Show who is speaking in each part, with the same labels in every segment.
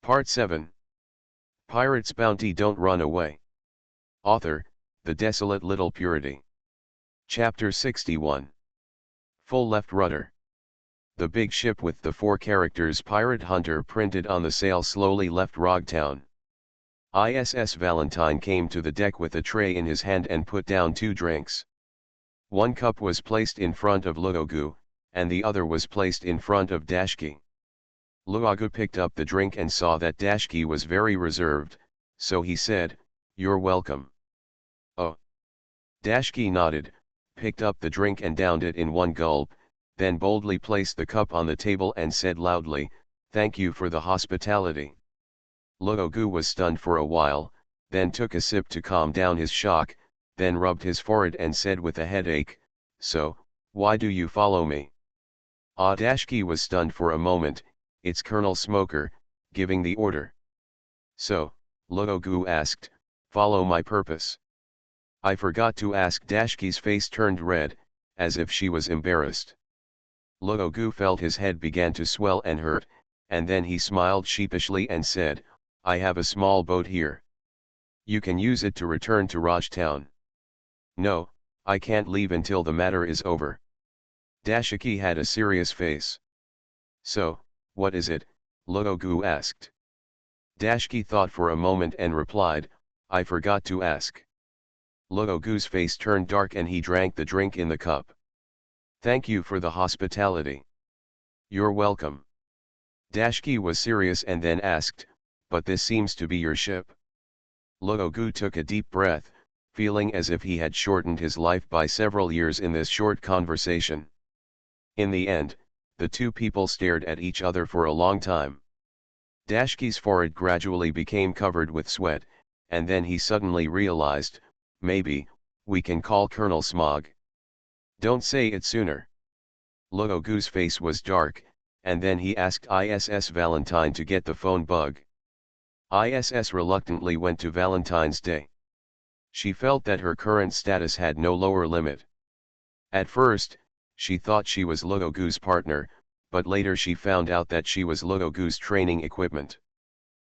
Speaker 1: Part 7. Pirate's Bounty Don't Run Away. Author, The Desolate Little Purity. Chapter 61. Full left rudder. The big ship with the 4 characters Pirate Hunter printed on the sail slowly left Rogtown. ISS Valentine came to the deck with a tray in his hand and put down 2 drinks. One cup was placed in front of Luogu, and the other was placed in front of Dashki. Luogu picked up the drink and saw that Dashki was very reserved, so he said, "You're welcome." "Oh." Dashki nodded, picked up the drink and downed it in one gulp, then boldly placed the cup on the table and said loudly, "Thank you for the hospitality." Luogu was stunned for a while, then took a sip to calm down his shock, then rubbed his forehead and said with a headache, "So, why do you follow me?" Dashki was stunned for a moment. "It's Colonel Smoker, giving the order." "So," Luogu asked, "follow my purpose?" "I forgot to ask." Dashki's face turned red, as if she was embarrassed. Luogu felt his head began to swell and hurt, and then he smiled sheepishly and said, "I have a small boat here. You can use it to return to Rajtown." "No, I can't leave until the matter is over." Dashki had a serious face. "So, what is it?" Luogu asked. Dashki thought for a moment and replied, "I forgot to ask." Luogu's face turned dark and he drank the drink in the cup. "Thank you for the hospitality." "You're welcome." Dashki was serious and then asked, "But this seems to be your ship?" Luogu took a deep breath, feeling as if he had shortened his life by several years in this short conversation. In the end, the 2 people stared at each other for a long time. Dashki's forehead gradually became covered with sweat, and then he suddenly realized, "Maybe, we can call Colonel Smog." "Don't say it sooner." Luogu's face was dark, and then he asked ISS Valentine to get the phone bug. ISS reluctantly went to Valentine's Day. She felt that her current status had no lower limit. At first, she thought she was Luogu's partner, but later she found out that she was Luogu's training equipment.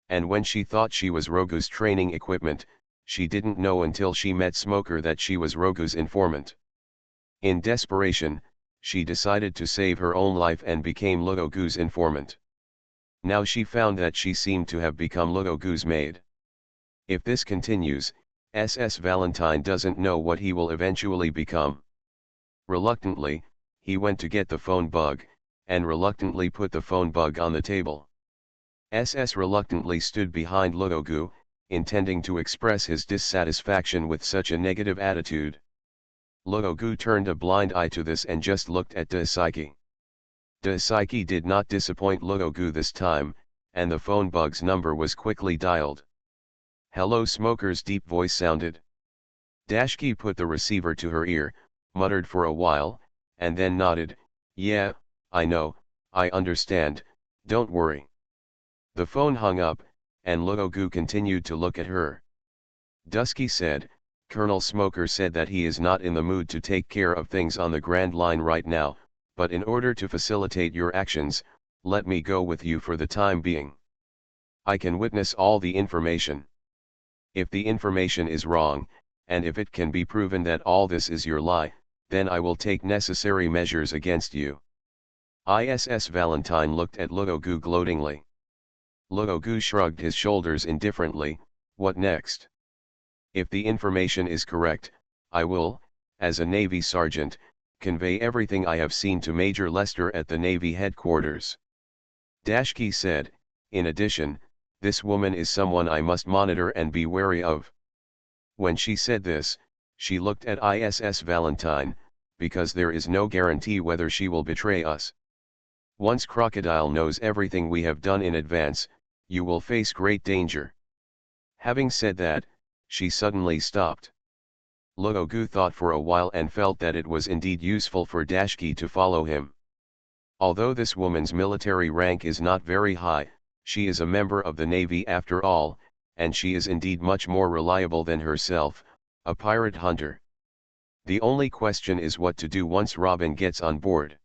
Speaker 1: And when she thought she was Rogu's training equipment, she didn't know until she met Smoker that she was Rogu's informant. In desperation, she decided to save her own life and became Luogu's informant. Now she found that she seemed to have become Luogu's maid. If this continues, SS Valentine doesn't know what he will eventually become. Reluctantly, he went to get the phone bug, and reluctantly put the phone bug on the table. SS reluctantly stood behind Luogu, intending to express his dissatisfaction with such a negative attitude. Luogu turned a blind eye to this and just looked at Daisuke. Daisuke did not disappoint Luogu this time, and the phone bug's number was quickly dialed. "Hello." Smoker's deep voice sounded. Dashki put the receiver to her ear, muttered for a while, and then nodded, "Yeah, I know, I understand, don't worry." The phone hung up, and Luogu continued to look at her. Dusky said, "Colonel Smoker said that he is not in the mood to take care of things on the Grand Line right now, but in order to facilitate your actions, let me go with you for the time being. I can witness all the information. If the information is wrong, and if it can be proven that all this is your lie, then I will take necessary measures against you." ISS Valentine looked at Luogu gloatingly. Luogu shrugged his shoulders indifferently. "What next? If the information is correct, I will, as a Navy sergeant, convey everything I have seen to Major Lester at the Navy headquarters." Dashki said, "In addition, this woman is someone I must monitor and be wary of." When she said this, she looked at ISS Valentine, because there is no guarantee whether she will betray us. Once Crocodile knows everything we have done in advance, you will face great danger. Having said that, she suddenly stopped. Luogu thought for a while and felt that it was indeed useful for Dashki to follow him. Although this woman's military rank is not very high, she is a member of the Navy after all, and she is indeed much more reliable than herself, a pirate hunter. The only question is what to do once Robin gets on board.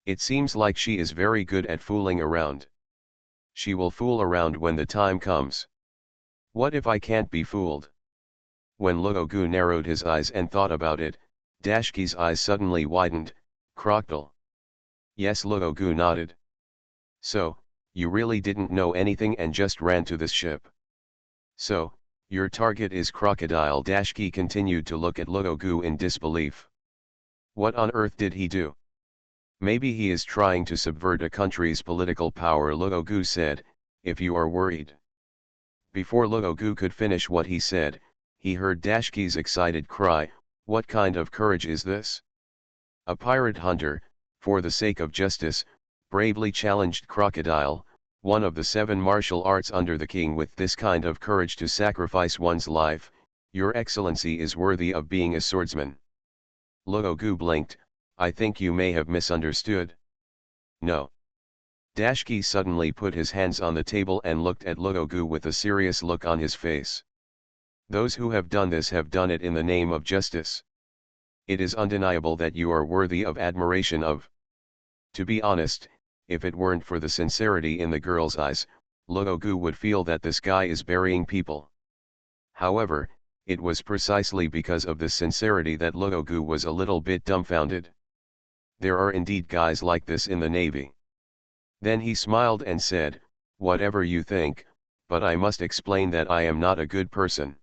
Speaker 1: It seems like she is very good at fooling around. She will fool around when the time comes. What if I can't be fooled? When Luogu narrowed his eyes and thought about it, Dashki's eyes suddenly widened. Crocodile. Yes, Luogu nodded. So, you really didn't know anything and just ran to this ship. So, your target is Crocodile. Dashki continued to look at Luogu in disbelief. What on earth did he do? Maybe he is trying to subvert a country's political power, Luogu said, if you are worried. Before Luogu could finish what he said, he heard Dashki's excited cry, what kind of courage is this? A pirate hunter, for the sake of justice, bravely challenged Crocodile, one of the 7 martial arts under the king. With this kind of courage to sacrifice one's life, your excellency is worthy of being a swordsman. Luogu blinked. I think you may have misunderstood. No. Dashki suddenly put his hands on the table and looked at Luogu with a serious look on his face. Those who have done this have done it in the name of justice. It is undeniable that you are worthy of admiration of. To be honest, if it weren't for the sincerity in the girl's eyes, Luogu would feel that this guy is burying people. However, it was precisely because of this sincerity that Luogu was a little bit dumbfounded. There are indeed guys like this in the Navy. Then he smiled and said, whatever you think, but I must explain that I am not a good person.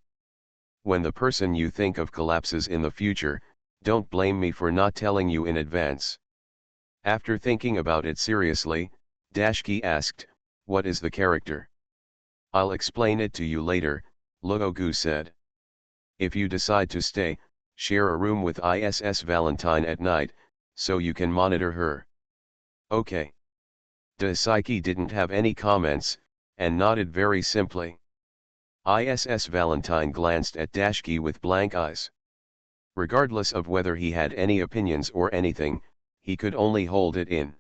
Speaker 1: When the person you think of collapses in the future, don't blame me for not telling you in advance. After thinking about it seriously, Dashki asked, what is the character? I'll explain it to you later, Luogu said. If you decide to stay, share a room with ISS Valentine at night, so you can monitor her. Okay. Daisuke didn't have any comments, and nodded very simply. ISS Valentine glanced at Dashki with blank eyes. Regardless of whether he had any opinions or anything, he could only hold it in.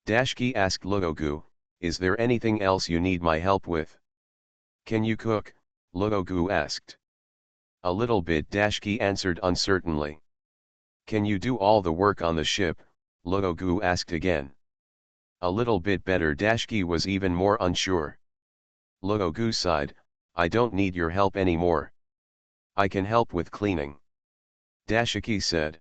Speaker 1: Dashki asked Luogu, is there anything else you need my help with? Can you cook? Luogu asked. A little bit, Dashki answered uncertainly. Can you do all the work on the ship? Luogu asked again. A little bit better. Dashki was even more unsure. Luogu sighed, I don't need your help anymore. I can help with cleaning. Dashiki said.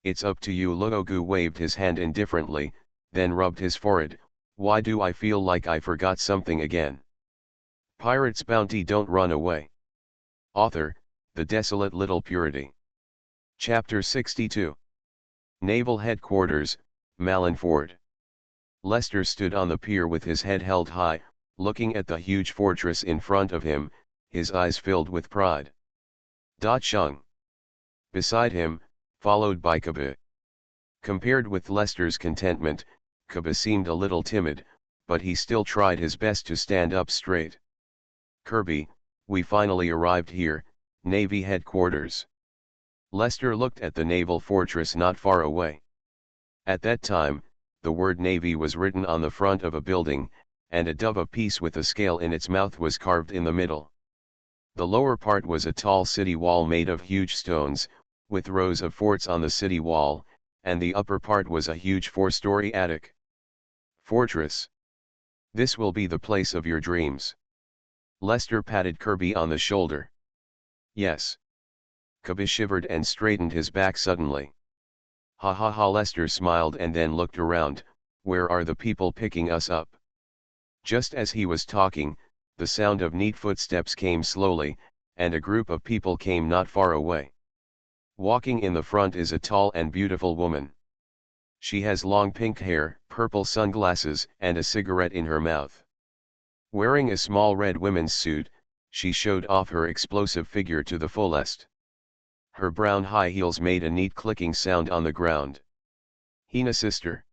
Speaker 1: It's up to you. Luogu waved his hand indifferently, then rubbed his forehead. Why do I feel like I forgot something again? Pirate's Bounty. Don't run away. Author, The Desolate Little Purity. Chapter 62. Naval Headquarters, Malinford. Lester stood on the pier with his head held high, looking at the huge fortress in front of him, his eyes filled with pride. Da Chung. Beside him, followed by Kaba. Compared with Lester's contentment, Kaba seemed a little timid, but he still tried his best to stand up straight. Kirby, we finally arrived here, Navy headquarters. Lester looked at the naval fortress not far away. At that time, the word Navy was written on the front of a building, and a dove of peace with a scale in its mouth was carved in the middle. The lower part was a tall city wall made of huge stones, with rows of forts on the city wall, and the upper part was a huge 4-story attic. Fortress. This will be the place of your dreams. Lester patted Kirby on the shoulder. Yes. Kirby shivered and straightened his back suddenly. Ha ha ha. Lester smiled and then looked around. Where are the people picking us up? Just as he was talking, the sound of neat footsteps came slowly, and a group of people came not far away. Walking in the front is a tall and beautiful woman. She has long pink hair, purple sunglasses, and a cigarette in her mouth. Wearing a small red women's suit, she showed off her explosive figure to the fullest. Her brown high heels made a neat clicking sound on the ground. Hina sister.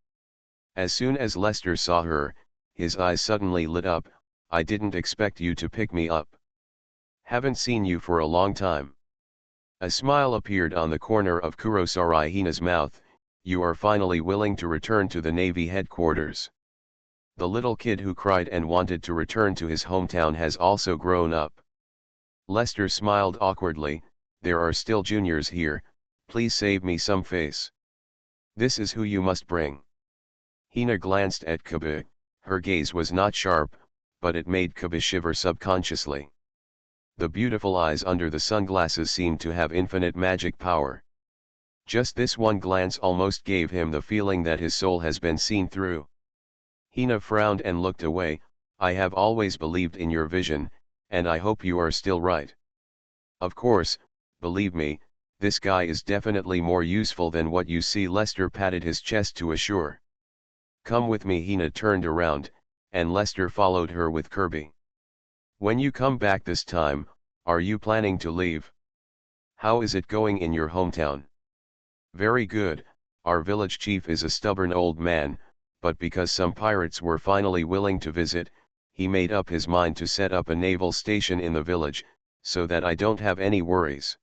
Speaker 1: As soon as Lester saw her, his eyes suddenly lit up. I didn't expect you to pick me up. Haven't seen you for a long time. A smile appeared on the corner of Kurosari Hina's mouth. You are finally willing to return to the Navy headquarters. The little kid who cried and wanted to return to his hometown has also grown up. Lester smiled awkwardly. There are still juniors here, please save me some face. This is who you must bring. Hina glanced at Kaba, Her gaze was not sharp, but it made Kaba shiver subconsciously. The beautiful eyes under the sunglasses seemed to have infinite magic power. Just this one glance almost gave him the feeling that his soul has been seen through. Hina frowned and looked away. I have always believed in your vision, and I hope you are still right. Of course, believe me, this guy is definitely more useful than what you see. Lester patted his chest to assure. Come with me. Hina turned around, and Lester followed her with Kirby. When you come back this time, are you planning to leave? How is it going in your hometown? Very good. Our village chief is a stubborn old man, but because some pirates were finally willing to visit, he made up his mind to set up a naval station in the village, so that I don't have any worries.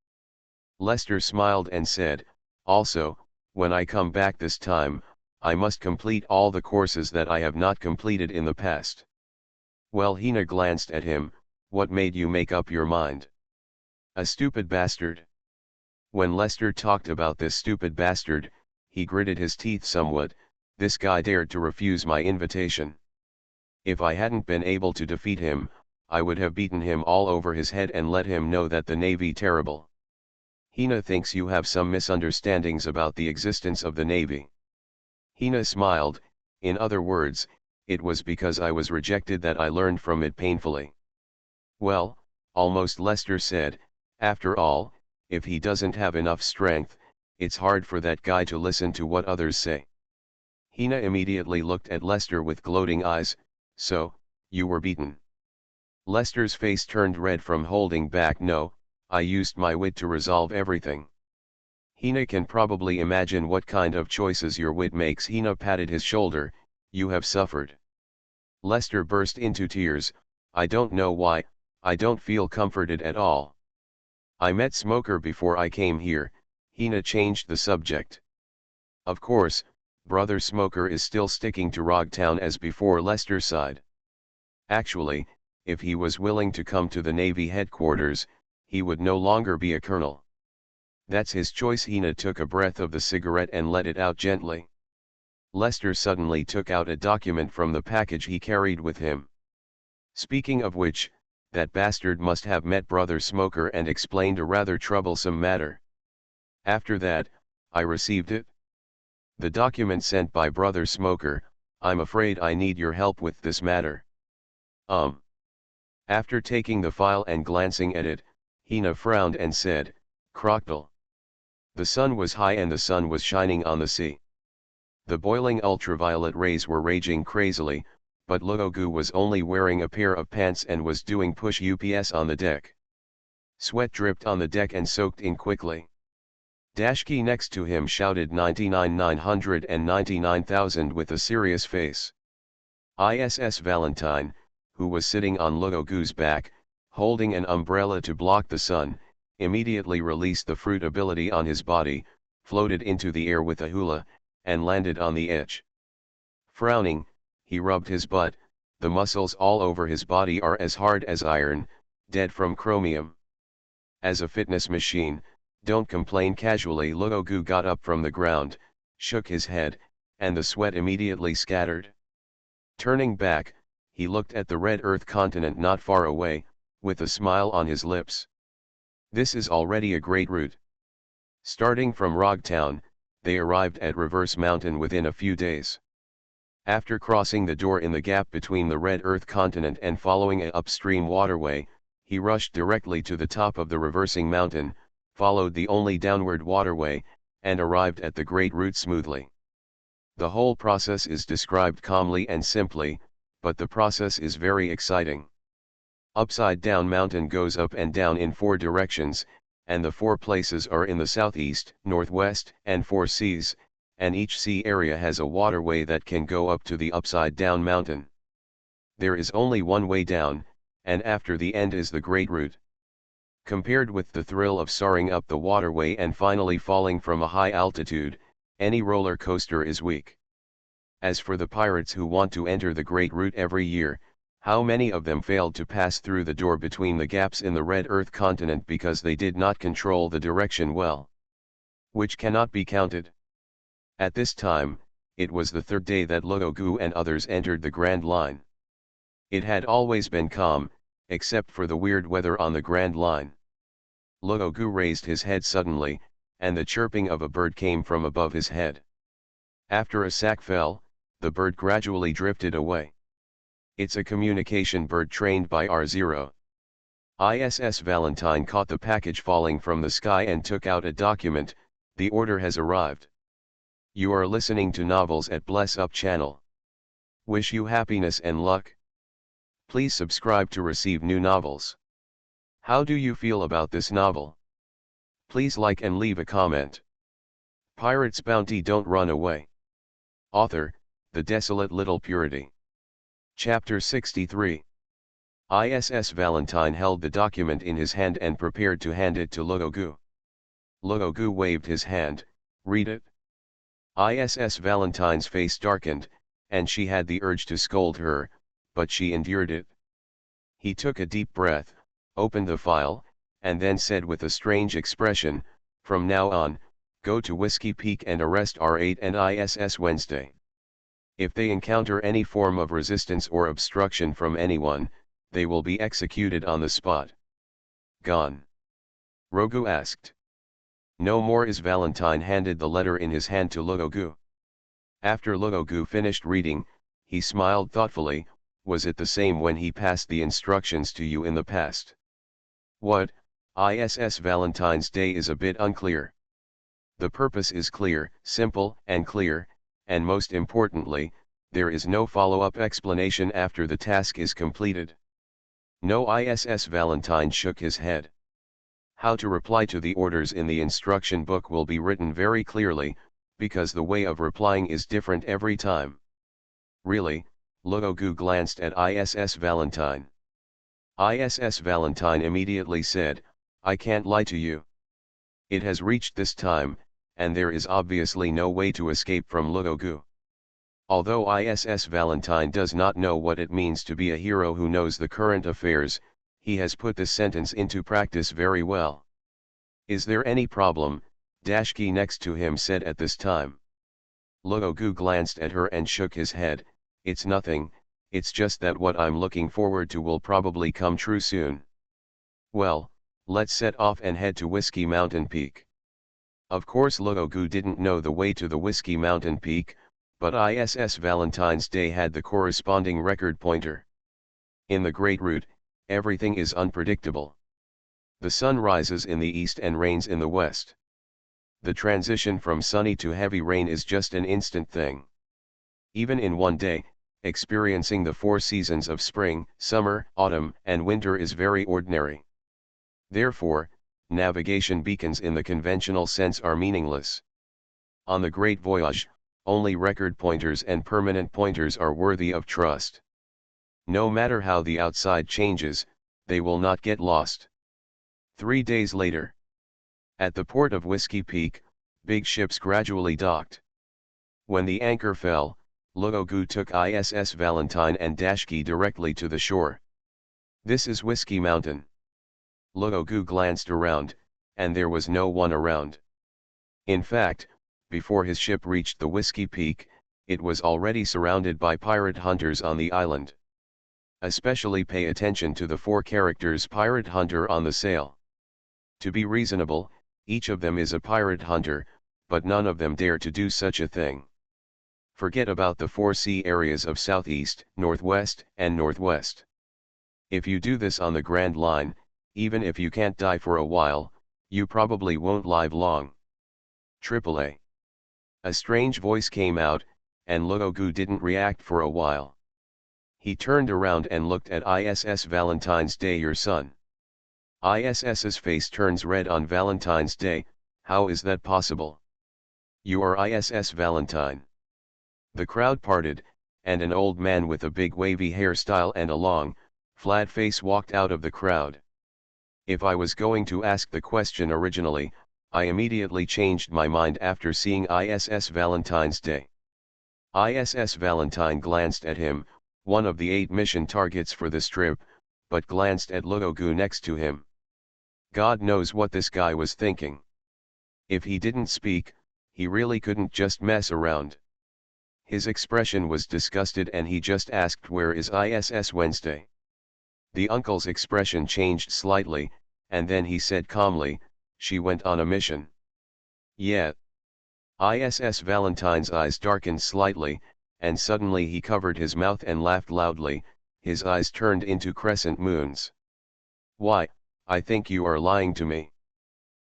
Speaker 1: Lester smiled and said, also, when I come back this time, I must complete all the courses that I have not completed in the past. Well, Hina glanced at him. What made you make up your mind? A stupid bastard. When Lester talked about this stupid bastard, he gritted his teeth somewhat. This guy dared to refuse my invitation. If I hadn't been able to defeat him, I would have beaten him all over his head and let him know that the Navy terrible. Hina thinks you have some misunderstandings about the existence of the Navy. Hina smiled. In other words, it was because I was rejected that I learned from it painfully. Well, almost, Lester said. After all, if he doesn't have enough strength, it's hard for that guy to listen to what others say. Hina immediately looked at Lester with gloating eyes. So, you were beaten. Lester's face turned red from holding back. No, I used my wit to resolve everything. Hina can probably imagine what kind of choices your wit makes. Hina patted his shoulder. You have suffered. Lester burst into tears. I don't know why, I don't feel comforted at all. I met Smoker before I came here. Hina changed the subject. Of course, Brother Smoker is still sticking to Rogtown as before. Lester sighed. Actually, if he was willing to come to the Navy headquarters, he would no longer be a colonel. That's his choice. Hina took a breath of the cigarette and let it out gently. Lester suddenly took out a document from the package he carried with him. Speaking of which, that bastard must have met Brother Smoker and explained a rather troublesome matter. After that, I received it. The document sent by Brother Smoker. I'm afraid I need your help with this matter. After taking the file and glancing at it, Hina frowned and said, Crocodile. The sun was high and the sun was shining on the sea. The boiling ultraviolet rays were raging crazily, but Luogu was only wearing a pair of pants and was doing push-ups on the deck. Sweat dripped on the deck and soaked in quickly. Dashki next to him shouted 99,999,000 with a serious face. ISS Valentine, who was sitting on Luogu's back, holding an umbrella to block the sun, immediately released the fruit ability on his body, floated into the air with a hula, and landed on the edge. Frowning, he rubbed his butt. The muscles all over his body are as hard as iron, dead from chromium. As a fitness machine, don't complain. Casually Luogu got up from the ground, shook his head, and the sweat immediately scattered. Turning back, he looked at the red earth continent not far away, with a smile on his lips. This is already a great route. Starting from Rogtown, they arrived at Reverse Mountain within a few days. After crossing the door in the gap between the red earth continent and following a upstream waterway, he rushed directly to the top of the reversing mountain, followed the only downward waterway, and arrived at the great route smoothly. The whole process is described calmly and simply, but the process is very exciting. Upside Down Mountain goes up and down in 4 directions, and the 4 places are in the southeast, northwest, and 4 seas, and each sea area has a waterway that can go up to the Upside Down Mountain. There is only one way down, and after the end is the Great Route. Compared with the thrill of soaring up the waterway and finally falling from a high altitude, any roller coaster is weak. As for the pirates who want to enter the Great Route every year, how many of them failed to pass through the door between the gaps in the red earth continent because they did not control the direction well? Which cannot be counted. At this time, It was the third day that Luogu and others entered the Grand Line. It had always been calm, except for the weird weather on the Grand Line. Luogu raised his head suddenly, and the chirping of a bird came from above his head. After a sack fell, the bird gradually drifted away. It's a communication bird trained by R0. ISS Valentine caught the package falling from the sky and took out a document. The order has arrived. You are listening to Novels at Bless Up channel. Wish you happiness and luck. Please subscribe to receive new novels. How do you feel about this novel? Please like and leave a comment. Pirate's Bounty, Don't Run Away. Author, The Desolate Little Purity. Chapter 63. ISS Valentine held the document in his hand and prepared to hand it to Luogu. Luogu waved his hand. Read it. ISS Valentine's face darkened, and she had the urge to scold her, but she endured it. He took a deep breath, opened the file, and then said with a strange expression, "From now on, go to Whiskey Peak and arrest R8 and ISS Wednesday. If they encounter any form of resistance or obstruction from anyone, they will be executed on the spot." Gone? Rogu asked. No more. Is Valentine handed the letter in his hand to Luogu. After Luogu finished reading, he smiled thoughtfully. Was it the same when he passed the instructions to you in the past? What? ISS Valentine's Day is a bit unclear. The purpose is clear, simple and clear, and most importantly, there is no follow-up explanation after the task is completed. No. ISS Valentine shook his head. How to reply to the orders in the instruction book will be written very clearly, because the way of replying is different every time. Really? Luogu glanced at ISS Valentine. ISS Valentine immediately said, I can't lie to you. It has reached this time, and there is obviously no way to escape from Luogu. Although ISS Valentine does not know what it means to be a hero who knows the current affairs, he has put this sentence into practice very well. Is there any problem? Dashki next to him said at this time. Luogu glanced at her and shook his head. It's nothing, it's just that what I'm looking forward to will probably come true soon. Well, let's set off and head to Whiskey Mountain Peak. Of course Luogu didn't know the way to the Whiskey Mountain Peak, but ISS Valentine's Day had the corresponding record pointer. In the Great Route, everything is unpredictable. The sun rises in the east and rains in the west. The transition from sunny to heavy rain is just an instant thing. Even in one day, experiencing the 4 seasons of spring, summer, autumn, and winter is very ordinary. Therefore, navigation beacons in the conventional sense are meaningless. On the Great Voyage, only record pointers and permanent pointers are worthy of trust. No matter how the outside changes, they will not get lost. 3 days later. At the port of Whiskey Peak, big ships gradually docked. When the anchor fell, Luogu took ISS Valentine and Dashki directly to the shore. This is Whiskey Mountain. Luogu glanced around, and there was no one around. In fact, before his ship reached the Whiskey Peak, it was already surrounded by pirate hunters on the island. Especially pay attention to the 4 characters pirate hunter on the sail. To be reasonable, each of them is a pirate hunter, but none of them dare to do such a thing. Forget about the 4 sea areas of southeast, northwest, and northwest. If you do this on the Grand Line, even if you can't die for a while, you probably won't live long. AAA. A strange voice came out, and Luogu didn't react for a while. He turned around and looked at ISS Valentine's Day. Your son. ISS's face turns red on Valentine's Day. How is that possible? You are ISS Valentine. The crowd parted, and an old man with a big wavy hairstyle and a long, flat face walked out of the crowd. If I was going to ask the question originally, I immediately changed my mind after seeing ISS Valentine's Day. ISS Valentine glanced at him, one of the 8 mission targets for this trip, but glanced at Luogu next to him. God knows what this guy was thinking. If he didn't speak, he really couldn't just mess around. His expression was disgusted and he just asked, "Where is ISS Wednesday?" The uncle's expression changed slightly, and then he said calmly, "She went on a mission." "Yeah." ISS Valentine's eyes darkened slightly, and suddenly he covered his mouth and laughed loudly, his eyes turned into crescent moons. "Why, I think you are lying to me."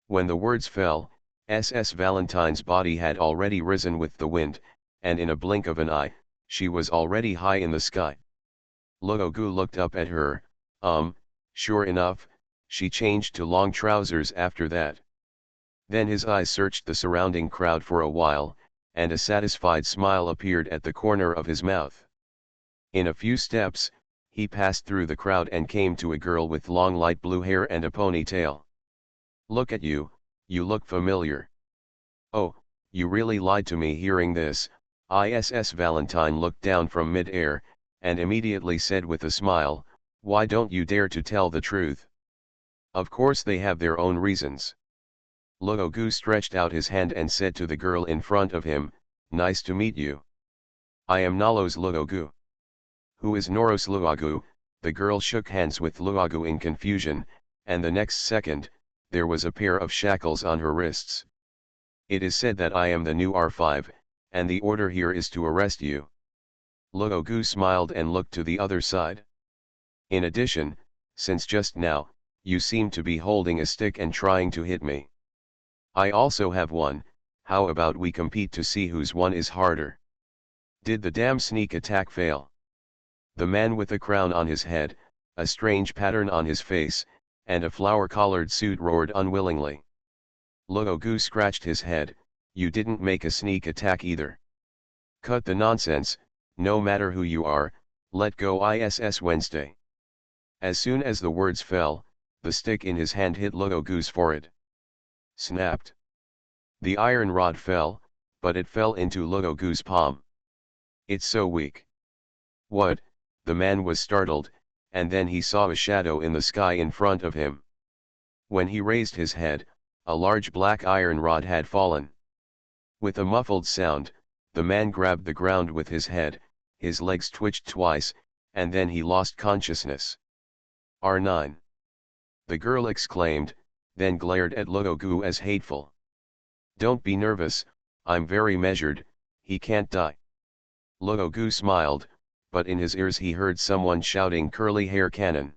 Speaker 1: When the words fell, SS Valentine's body had already risen with the wind, and in a blink of an eye, she was already high in the sky. Luogu looked up at her. Sure enough, she changed to long trousers after that. Then his eyes searched the surrounding crowd for a while, and a satisfied smile appeared at the corner of his mouth. In a few steps, he passed through the crowd and came to a girl with long light blue hair and a ponytail. "Look at you, you look familiar." "Oh, you really lied to me." Hearing this, ISS Valentine looked down from mid-air, and immediately said with a smile, "Why don't you dare to tell the truth?" "Of course they have their own reasons." Luogu stretched out his hand and said to the girl in front of him, "Nice to meet you. I am Nalos Luogu." "Who is Noros Luogu?" The girl shook hands with Luogu in confusion, and the next second, there was a pair of shackles on her wrists. "It is said that I am the new R5, and the order here is to arrest you." Luogu smiled and looked to the other side. "In addition, since just now, you seem to be holding a stick and trying to hit me. I also have one. How about we compete to see whose one is harder?" "Did the damn sneak attack fail?" The man with a crown on his head, a strange pattern on his face, and a flower-collared suit roared unwillingly. Luogu scratched his head. "You didn't make a sneak attack either." "Cut the nonsense, no matter who you are, let go ISS Wednesday." As soon as the words fell, the stick in his hand hit Luogu's forehead. Snapped. The iron rod fell, but it fell into Luogu's palm. "It's so weak." "What?" The man was startled, and then he saw a shadow in the sky in front of him. When he raised his head, a large black iron rod had fallen. With a muffled sound, the man grabbed the ground with his head, his legs twitched twice, and then he lost consciousness. "R9. The girl exclaimed, then glared at Luogu as hateful. "Don't be nervous, I'm very measured, he can't die." Luogu smiled, but in his ears he heard someone shouting, "Curly hair cannon."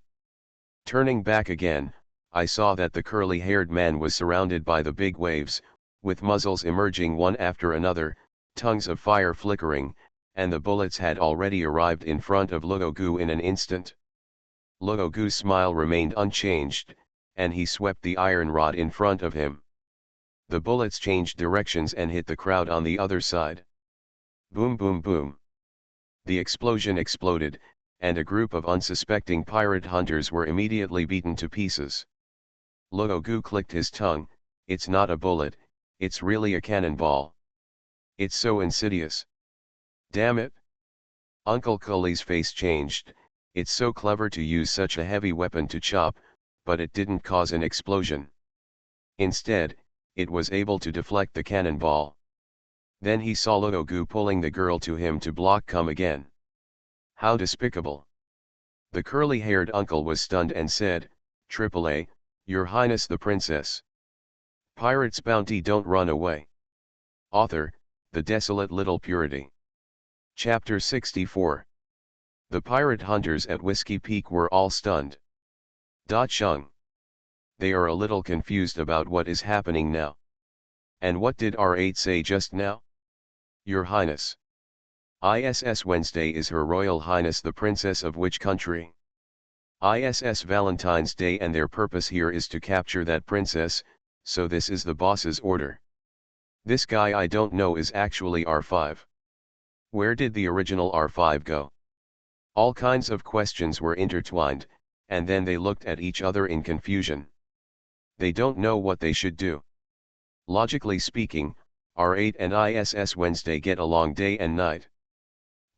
Speaker 1: Turning back again, I saw that the curly-haired man was surrounded by the big waves, with muzzles emerging one after another, tongues of fire flickering, and the bullets had already arrived in front of Luogu in an instant. Luogu's smile remained unchanged, and he swept the iron rod in front of him. The bullets changed directions and hit the crowd on the other side. Boom boom boom. The explosion exploded, and a group of unsuspecting pirate hunters were immediately beaten to pieces. Luogu clicked his tongue. "It's not a bullet, it's really a cannonball. It's so insidious. Damn it." Uncle Cully's face changed. "It's so clever to use such a heavy weapon to chop, but it didn't cause an explosion. Instead, it was able to deflect the cannonball." Then he saw Luogu pulling the girl to him to block come again. "How despicable." The curly-haired uncle was stunned and said, "AAA, Your Highness the Princess. Pirate's bounty, don't run away." Author, The Desolate Little Purity. Chapter 64. The pirate hunters at Whiskey Peak were all stunned. Chung. They are a little confused about what is happening now. And what did R8 say just now? Your Highness. ISS Wednesday is Her Royal Highness the Princess of which country? ISS Valentine's Day, and their purpose here is to capture that princess, so this is the boss's order. This guy I don't know is actually R5. Where did the original R5 go? All kinds of questions were intertwined, and then they looked at each other in confusion. They don't know what they should do. Logically speaking, R8 and ISS Wednesday get along day and night.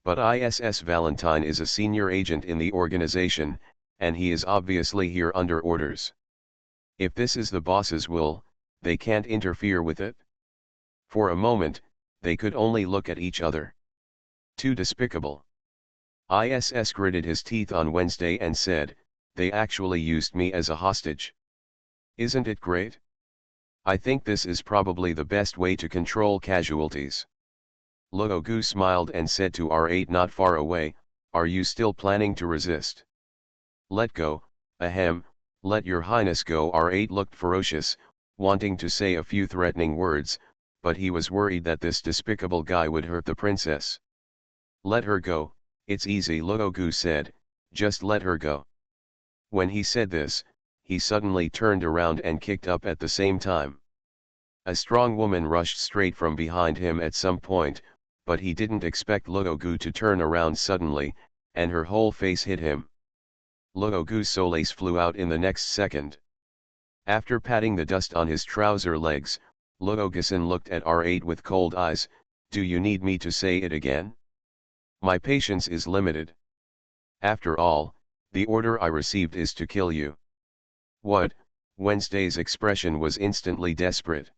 Speaker 1: But ISS Valentine is a senior agent in the organization, and he is obviously here under orders. If this is the boss's will, they can't interfere with it. For a moment, they could only look at each other. Too despicable. ISS gritted his teeth on Wednesday and said, "They actually used me as a hostage. Isn't it great? I think this is probably the best way to control casualties." Luogu smiled and said to R8 not far away, "Are you still planning to resist?" "Let go, ahem, let your highness go." R8 looked ferocious, wanting to say a few threatening words, but he was worried that this despicable guy would hurt the princess. "Let her go, it's easy," Luogu said, "just let her go." When he said this, he suddenly turned around and kicked up at the same time. A strong woman rushed straight from behind him at some point, but he didn't expect Luogu to turn around suddenly, and her whole face hit him. Luogu's solace flew out in the next second. After patting the dust on his trouser legs, Luogusin looked at R8 with cold eyes. "Do you need me to say it again? My patience is limited. After all, the order I received is to kill you." "What?" Wednesday's expression was instantly desperate.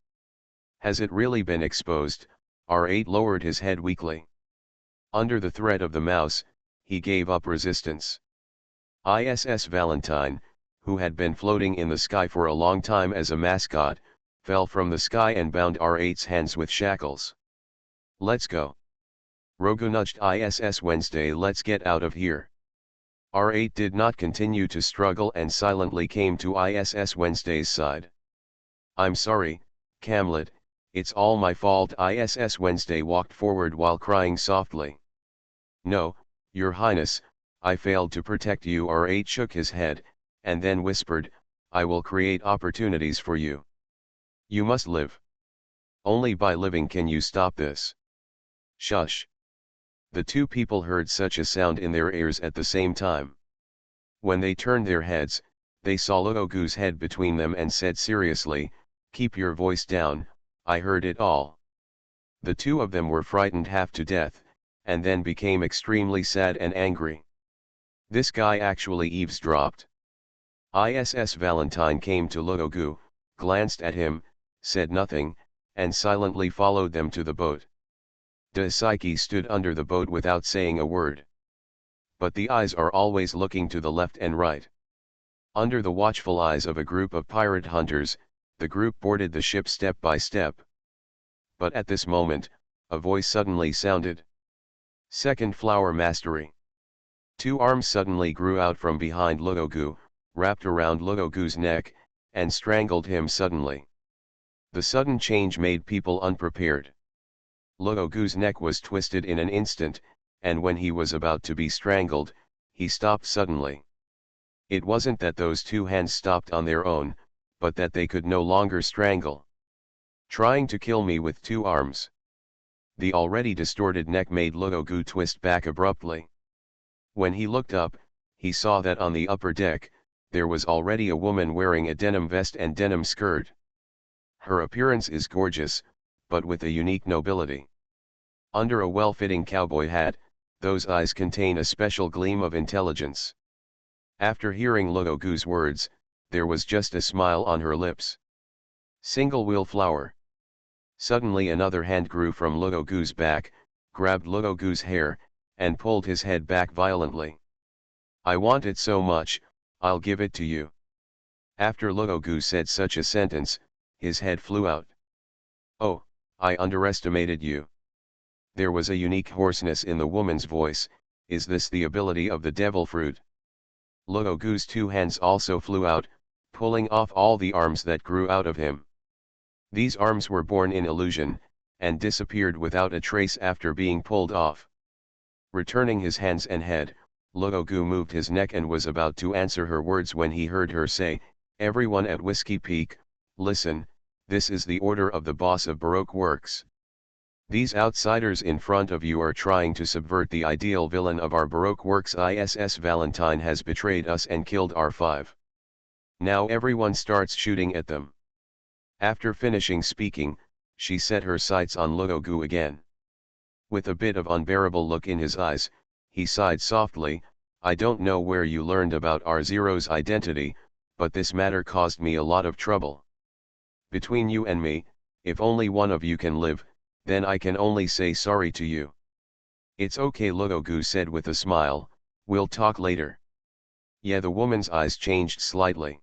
Speaker 1: "Has it really been exposed?" R8 lowered his head weakly. Under the threat of the mouse, he gave up resistance. ISS Valentine, who had been floating in the sky for a long time as a mascot, fell from the sky and bound R8's hands with shackles. "Let's go." Rogu nudged ISS Wednesday. "Let's get out of here." R8 did not continue to struggle and silently came to ISS Wednesday's side. "I'm sorry, Camlet, it's all my fault." ISS Wednesday walked forward while crying softly. "No, Your Highness, I failed to protect you." R8 shook his head, and then whispered, "I will create opportunities for you. You must live. Only by living can you stop this." "Shush." The two people heard such a sound in their ears at the same time. When they turned their heads, they saw Luogu's head between them and said seriously, "Keep your voice down, I heard it all." The two of them were frightened half to death, and then became extremely sad and angry. This guy actually eavesdropped. ISS Valentine came to Luogu, glanced at him, said nothing, and silently followed them to the boat. De Psyche stood under the boat without saying a word. But the eyes are always looking to the left and right. Under the watchful eyes of a group of pirate hunters, the group boarded the ship step by step. But at this moment, a voice suddenly sounded. "Second flower mastery." Two arms suddenly grew out from behind Luogu, wrapped around Luogu's neck, and strangled him suddenly. The sudden change made people unprepared. Luogu's neck was twisted in an instant, and when he was about to be strangled, he stopped suddenly. It wasn't that those two hands stopped on their own, but that they could no longer strangle. "Trying to kill me with two arms." The already distorted neck made Luogu twist back abruptly. When he looked up, he saw that on the upper deck, there was already a woman wearing a denim vest and denim skirt. Her appearance is gorgeous, but with a unique nobility. Under a well-fitting cowboy hat, those eyes contain a special gleam of intelligence. After hearing Luogu's words, there was just a smile on her lips. "Single-wheel flower." Suddenly another hand grew from Luogu's back, grabbed Luogu's hair, and pulled his head back violently. "I want it so much, I'll give it to you." After Luogu said such a sentence, his head flew out. "Oh, I underestimated you." There was a unique hoarseness in the woman's voice. "Is this the ability of the devil fruit?" Luogu's two hands also flew out, pulling off all the arms that grew out of him. These arms were born in illusion, and disappeared without a trace after being pulled off. Returning his hands and head, Luogu moved his neck and was about to answer her words when he heard her say, "Everyone at Whiskey Peak, listen, this is the order of the boss of Baroque Works. These outsiders in front of you are trying to subvert the ideal villain of our Baroque Works. ISS Valentine has betrayed us and killed our five. Now everyone starts shooting at them." After finishing speaking, she set her sights on Luogu again. With a bit of unbearable look in his eyes, he sighed softly, "I don't know where you learned about R0's identity, but this matter caused me a lot of trouble. Between you and me, if only one of you can live, then I can only say sorry to you." It's okay, Lugogu said with a smile, we'll talk later. Yeah, the woman's eyes changed slightly.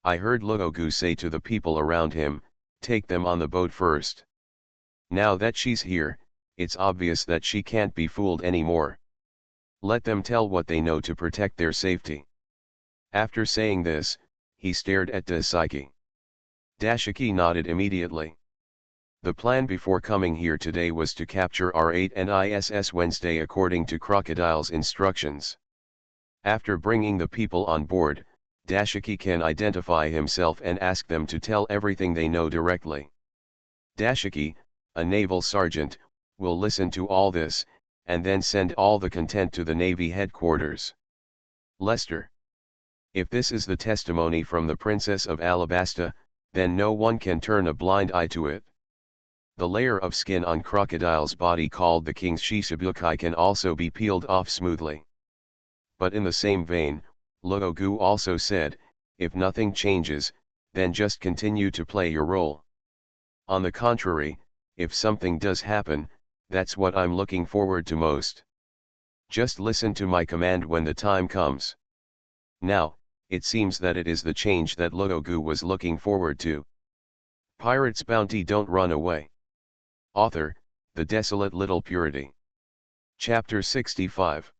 Speaker 1: I heard Lugogu say to the people around him, take them on the boat first. Now that she's here, it's obvious that she can't be fooled anymore. Let them tell what they know to protect their safety. After saying this, he stared at Daisuke. Dashiki nodded immediately. The plan before coming here today was to capture R8 and ISS Wednesday according to Crocodile's instructions. After bringing the people on board, Dashiki can identify himself and ask them to tell everything they know directly. Dashiki, a naval sergeant, will listen to all this, and then send all the content to the Navy headquarters. Lester. If this is the testimony from the Princess of Alabasta, then no one can turn a blind eye to it. The layer of skin on Crocodile's body called the King's Shishibukai can also be peeled off smoothly. But in the same vein, Lugogu also said, if nothing changes, then just continue to play your role. On the contrary, if something does happen, that's what I'm looking forward to most. Just listen to my command when the time comes. Now, it seems that it is the change that Lugogu was looking forward to. Pirate's Bounty, Don't Run Away. Author, The Desolate Little Purity. Chapter 65.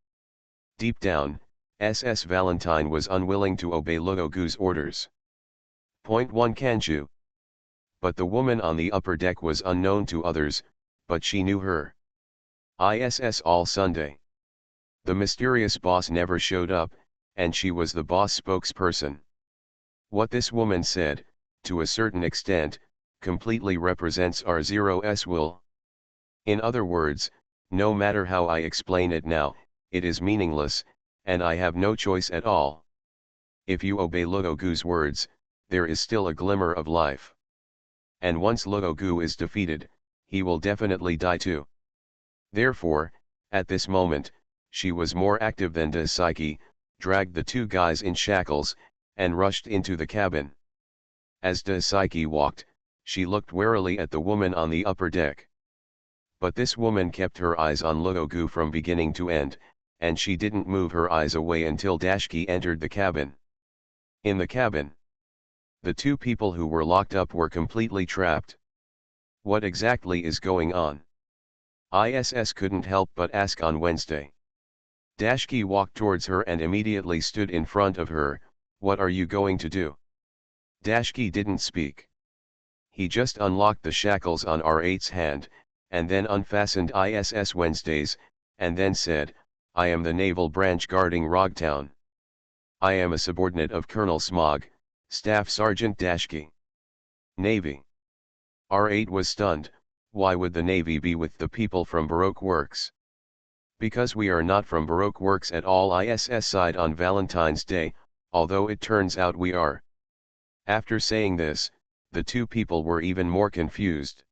Speaker 1: Deep down, SS Valentine was unwilling to obey Lugogu's orders. Point 1 Kanju. But the woman on the upper deck was unknown to others, but she knew her. ISS all Sunday. The mysterious boss never showed up, and she was the boss spokesperson. What this woman said, to a certain extent, completely represents R0's will. In other words, no matter how I explain it now, it is meaningless, and I have no choice at all. If you obey Lugogu's words, there is still a glimmer of life. And once Lugogu is defeated, he will definitely die too. Therefore, at this moment, she was more active than Daisuke, dragged the two guys in shackles, and rushed into the cabin. As Daisuke walked, she looked warily at the woman on the upper deck. But this woman kept her eyes on Lugogu from beginning to end, and she didn't move her eyes away until Dashiki entered the cabin. In the cabin, the two people who were locked up were completely trapped. What exactly is going on? ISS couldn't help but ask on Wednesday. Dashiki walked towards her and immediately stood in front of her. What are you going to do? Dashiki didn't speak. He just unlocked the shackles on R8's hand, and then unfastened ISS Wednesday's, and then said, I am the naval branch guarding Rogtown. I am a subordinate of Colonel Smog, Staff Sergeant Dashiki. Navy. R8 was stunned. Why would the Navy be with the people from Baroque Works? Because we are not from Baroque Works at all, ISS sighed on Valentine's Day, although it turns out we are. After saying this, the two people were even more confused.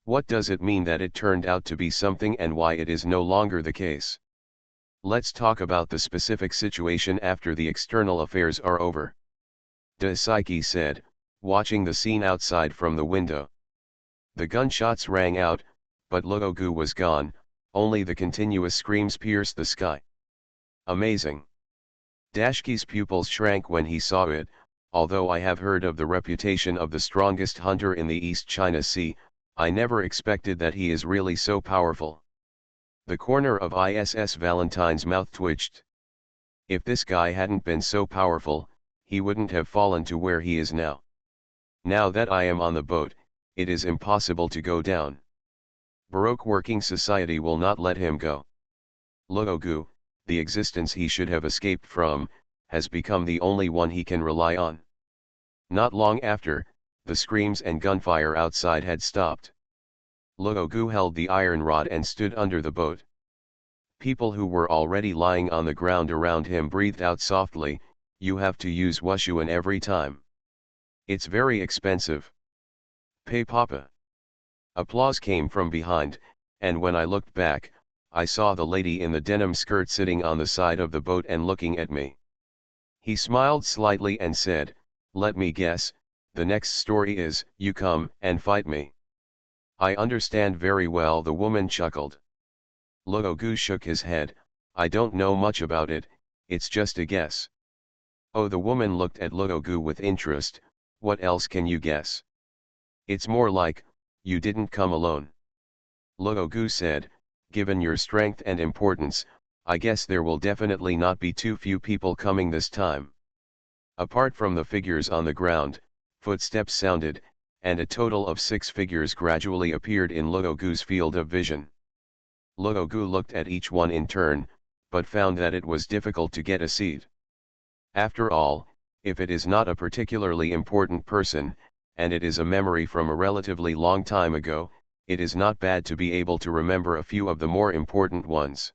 Speaker 1: What does it mean that it turned out to be something and why it is no longer the case? Let's talk about the specific situation after the external affairs are over. Daisuke said, watching the scene outside from the window. The gunshots rang out, but Lugogu was gone, only the continuous screams pierced the sky. Amazing. Dashiki's pupils shrank when he saw it. Although I have heard of the reputation of the strongest hunter in the East China Sea, I never expected that he is really so powerful. The corner of ISS Valentine's mouth twitched. If this guy hadn't been so powerful, he wouldn't have fallen to where he is now. Now that I am on the boat, it is impossible to go down. Baroque Working Society will not let him go. Lugogu, the existence he should have escaped from, has become the only one he can rely on. Not long after, the screams and gunfire outside had stopped. Lugogu held the iron rod and stood under the boat. People who were already lying on the ground around him breathed out softly. You have to use Wushuan every time. It's very expensive. Pay Papa. Applause came from behind, and when I looked back, I saw the lady in the denim skirt sitting on the side of the boat and looking at me. He smiled slightly and said, let me guess, the next story is, you come and fight me. I understand very well, the woman chuckled. Luogu shook his head. I don't know much about it, it's just a guess. Oh, the woman looked at Luogu with interest. What else can you guess? It's more like, you didn't come alone. Luogu said, given your strength and importance, I guess there will definitely not be too few people coming this time. Apart from the figures on the ground, footsteps sounded, and a total of 6 figures gradually appeared in Luogu's field of vision. Luogu looked at each one in turn, but found that it was difficult to get a seat. After all, if it is not a particularly important person, and it is a memory from a relatively long time ago, it is not bad to be able to remember a few of the more important ones.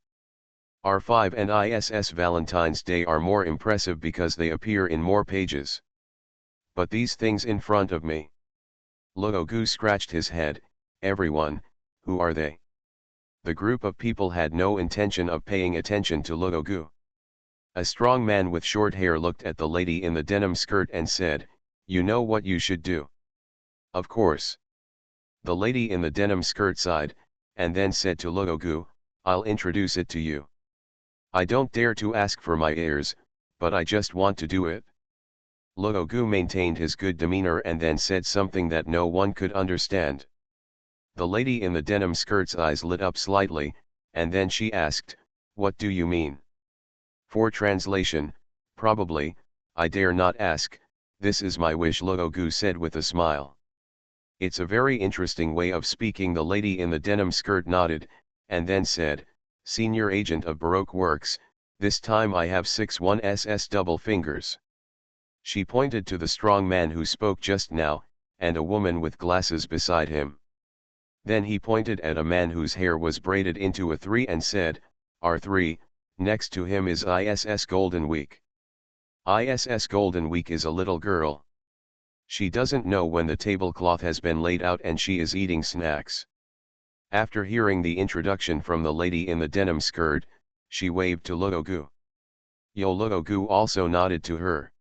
Speaker 1: R5 and ISS Valentine's Day are more impressive because they appear in more pages. But these things in front of me. Luogu scratched his head. Everyone, who are they? The group of people had no intention of paying attention to Luogu. A strong man with short hair looked at the lady in the denim skirt and said, you know what you should do. Of course. The lady in the denim skirt sighed, and then said to Luogu, I'll introduce it to you. I don't dare to ask for my heirs, but I just want to do it. Luogu maintained his good demeanor and then said something that no one could understand. The lady in the denim skirt's eyes lit up slightly, and then she asked, what do you mean? For translation, probably, I dare not ask, this is my wish, Luogu said with a smile. It's a very interesting way of speaking. The lady in the denim skirt nodded, and then said, Senior Agent of Baroque Works, this time I have 6-1 double fingers. She pointed to the strong man who spoke just now, and a woman with glasses beside him. Then he pointed at a man whose hair was braided into a 3 and said, R3, next to him is ISS Golden Week. ISS Golden Week is a little girl. She doesn't know when the tablecloth has been laid out and she is eating snacks. After hearing the introduction from the lady in the denim skirt, she waved to Luogu. Luogu also nodded to her.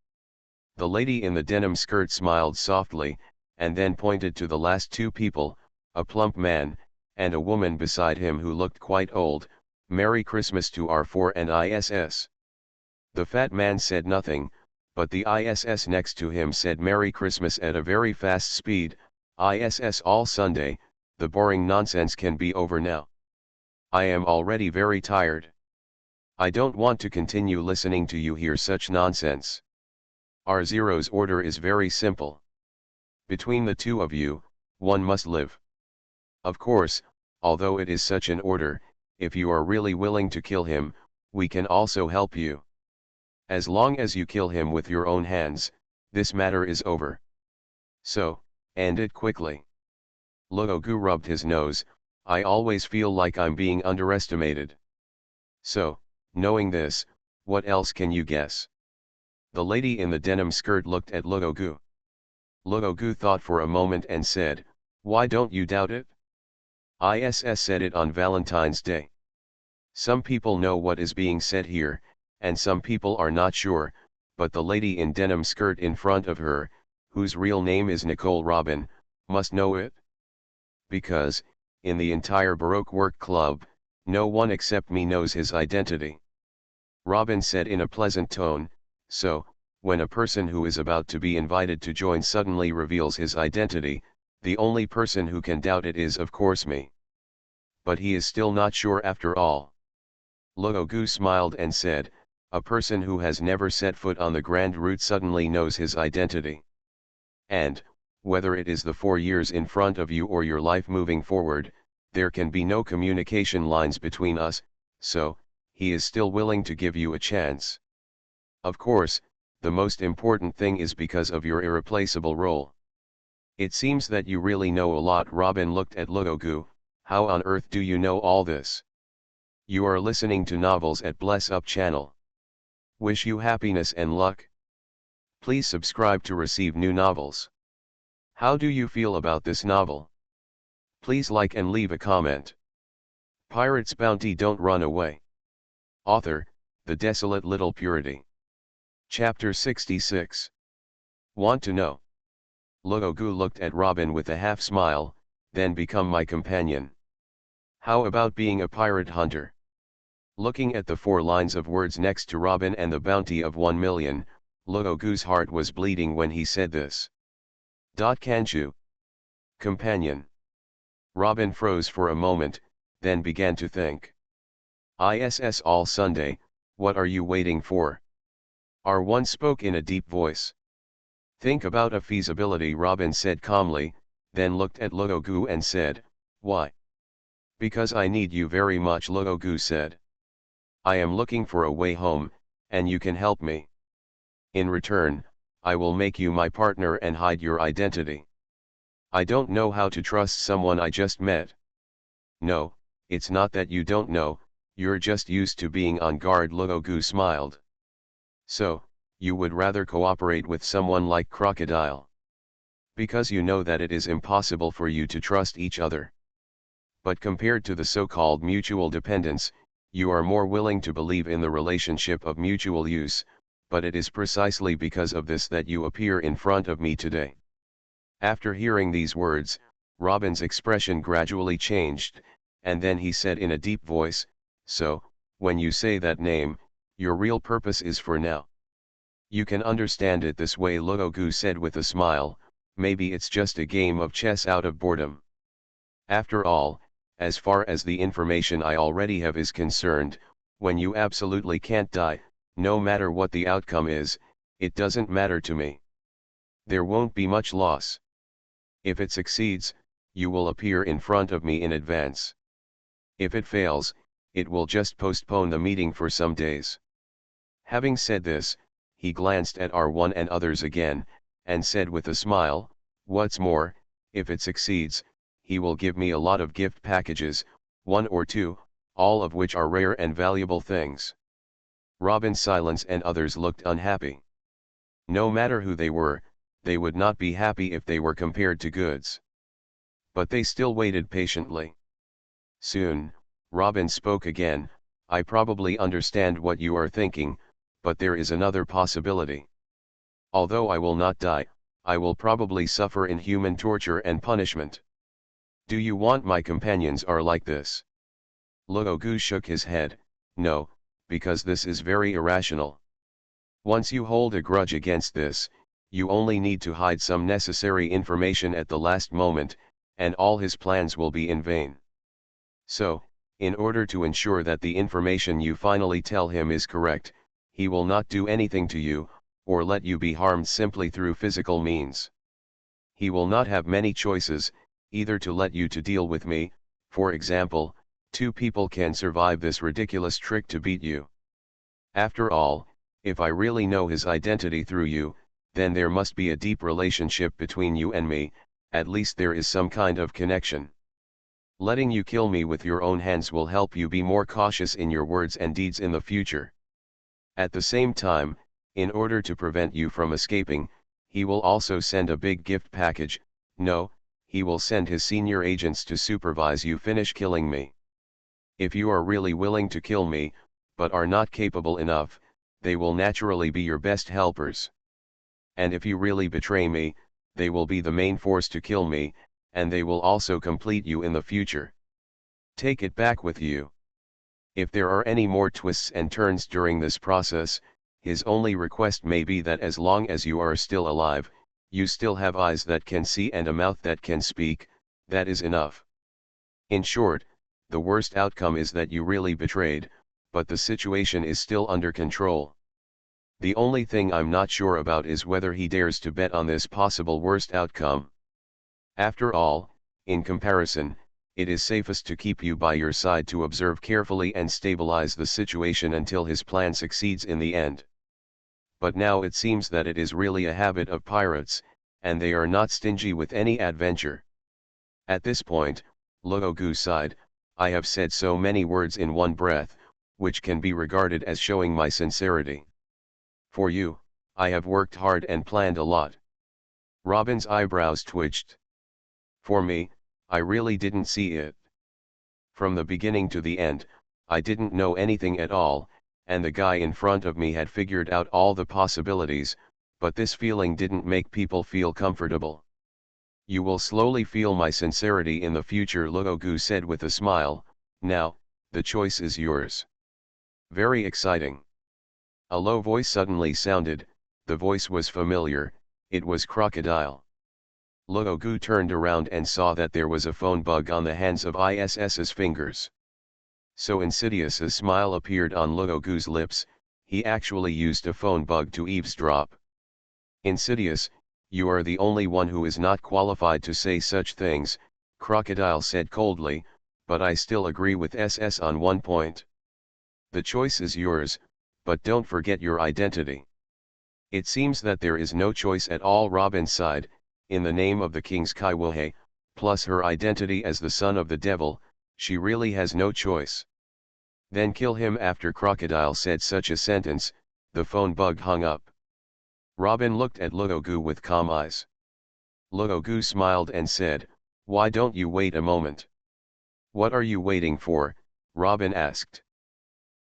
Speaker 1: The lady in the denim skirt smiled softly, and then pointed to the last 2 people, a plump man, and a woman beside him who looked quite old. Merry Christmas to R4 and ISS. The fat man said nothing, but the ISS next to him said Merry Christmas at a very fast speed. ISS all Sunday, the boring nonsense can be over now. I am already very tired. I don't want to continue listening to you hear such nonsense. R0's order is very simple. Between the 2 of you, one must live. Of course, although it is such an order, if you are really willing to kill him, we can also help you. As long as you kill him with your own hands, this matter is over. So, end it quickly. Luogu rubbed his nose. I always feel like I'm being underestimated. So, knowing this, what else can you guess? The lady in the denim skirt looked at Luogu. Luogu thought for a moment and said, why don't you doubt it? ISS said it on Valentine's Day. Some people know what is being said here, and some people are not sure, but the lady in denim skirt in front of her, whose real name is Nicole Robin, must know it. Because, in the entire Baroque Work Club, no one except me knows his identity. Robin said in a pleasant tone, so, when a person who is about to be invited to join suddenly reveals his identity, the only person who can doubt it is of course me. But he is still not sure after all. Luogu smiled and said, a person who has never set foot on the Grand Route suddenly knows his identity. And, whether it is the 4 years in front of you or your life moving forward, there can be no communication lines between us, so, he is still willing to give you a chance. Of course, the most important thing is because of your irreplaceable role. It seems that you really know a lot. Robin looked at Luogu. How on earth do you know all this? You are listening to novels at Bless Up channel. Wish you happiness and luck. Please subscribe to receive new novels. How do you feel about this novel? Please like and leave a comment. Pirate's Bounty, don't run away. Author, The Desolate Little Purity. Chapter 66. Want to know? Luogu looked at Robin with a half smile, then become my companion. How about being a pirate hunter? Looking at the 4 lines of words next to Robin and the bounty of 1 million, Luogu's heart was bleeding when he said this. Can't you? Companion. Robin froze for a moment, then began to think. ISS all Sunday, what are you waiting for? R1 spoke in a deep voice. Think about a feasibility, Robin said calmly, then looked at Luogu and said, why? Because I need you very much, Luogu said. I am looking for a way home, and you can help me. In return, I will make you my partner and hide your identity. I don't know how to trust someone I just met. No, it's not that you don't know, you're just used to being on guard, Luogu smiled. So, you would rather cooperate with someone like Crocodile. Because you know that it is impossible for you to trust each other. But compared to the so-called mutual dependence, you are more willing to believe in the relationship of mutual use, but it is precisely because of this that you appear in front of me today. After hearing these words, Robin's expression gradually changed, and then he said in a deep voice, so, when you say that name, your real purpose is for now. You can understand it this way, Luogu said with a smile, maybe it's just a game of chess out of boredom. After all, as far as the information I already have is concerned, when you absolutely can't die, no matter what the outcome is, it doesn't matter to me. There won't be much loss. If it succeeds, you will appear in front of me in advance. If it fails, it will just postpone the meeting for some days. Having said this, he glanced at R1 and others again, and said with a smile, what's more, if it succeeds, he will give me a lot of gift packages, 1 or 2, all of which are rare and valuable things. Robin's silence and others looked unhappy. No matter who they were, they would not be happy if they were compared to goods. But they still waited patiently. Soon, Robin spoke again, I probably understand what you are thinking, but there is another possibility. Although I will not die, I will probably suffer inhuman torture and punishment. Do you want my companions are like this? Luogu shook his head, no, because this is very irrational. Once you hold a grudge against this, you only need to hide some necessary information at the last moment, and all his plans will be in vain. So, in order to ensure that the information you finally tell him is correct, he will not do anything to you, or let you be harmed simply through physical means. He will not have many choices, either to let you to deal with me, for example, 2 people can survive this ridiculous trick to beat you. After all, if I really know his identity through you, then there must be a deep relationship between you and me, at least there is some kind of connection. Letting you kill me with your own hands will help you be more cautious in your words and deeds in the future. At the same time, in order to prevent you from escaping, he will also send a big gift package, no, he will send his senior agents to supervise you finish killing me. If you are really willing to kill me, but are not capable enough, they will naturally be your best helpers. And if you really betray me, they will be the main force to kill me, and they will also complete you in the future. Take it back with you. If there are any more twists and turns during this process, his only request may be that as long as you are still alive, you still have eyes that can see and a mouth that can speak, that is enough. In short, the worst outcome is that you really betrayed, but the situation is still under control. The only thing I'm not sure about is whether he dares to bet on this possible worst outcome. After all, in comparison, it is safest to keep you by your side to observe carefully and stabilize the situation until his plan succeeds in the end. But now it seems that it is really a habit of pirates, and they are not stingy with any adventure. At this point, Luogu sighed, I have said so many words in one breath, which can be regarded as showing my sincerity. For you, I have worked hard and planned a lot. Robin's eyebrows twitched. For me, I really didn't see it. From the beginning to the end, I didn't know anything at all, and the guy in front of me had figured out all the possibilities, but this feeling didn't make people feel comfortable. You will slowly feel my sincerity in the future, Luogu said with a smile, Now, the choice is yours. Very exciting. A low voice suddenly sounded. The voice was familiar, it was Crocodile. Luogu turned around and saw that there was a phone bug on the hands of ISS's fingers. So insidious a smile appeared on Luogu's lips, he actually used a phone bug to eavesdrop. Insidious, you are the only one who is not qualified to say such things, Crocodile said coldly, but I still agree with SS on one point. The choice is yours, but don't forget your identity. It seems that there is no choice at all, Robin sighed. In the name of the King's Kaiwahe, plus her identity as the son of the devil, she really has no choice. Then kill him. After Crocodile said such a sentence, the phone bug hung up. Robin looked at Luogu with calm eyes. Luogu smiled and said, "Why don't you wait a moment?" "What are you waiting for?" Robin asked.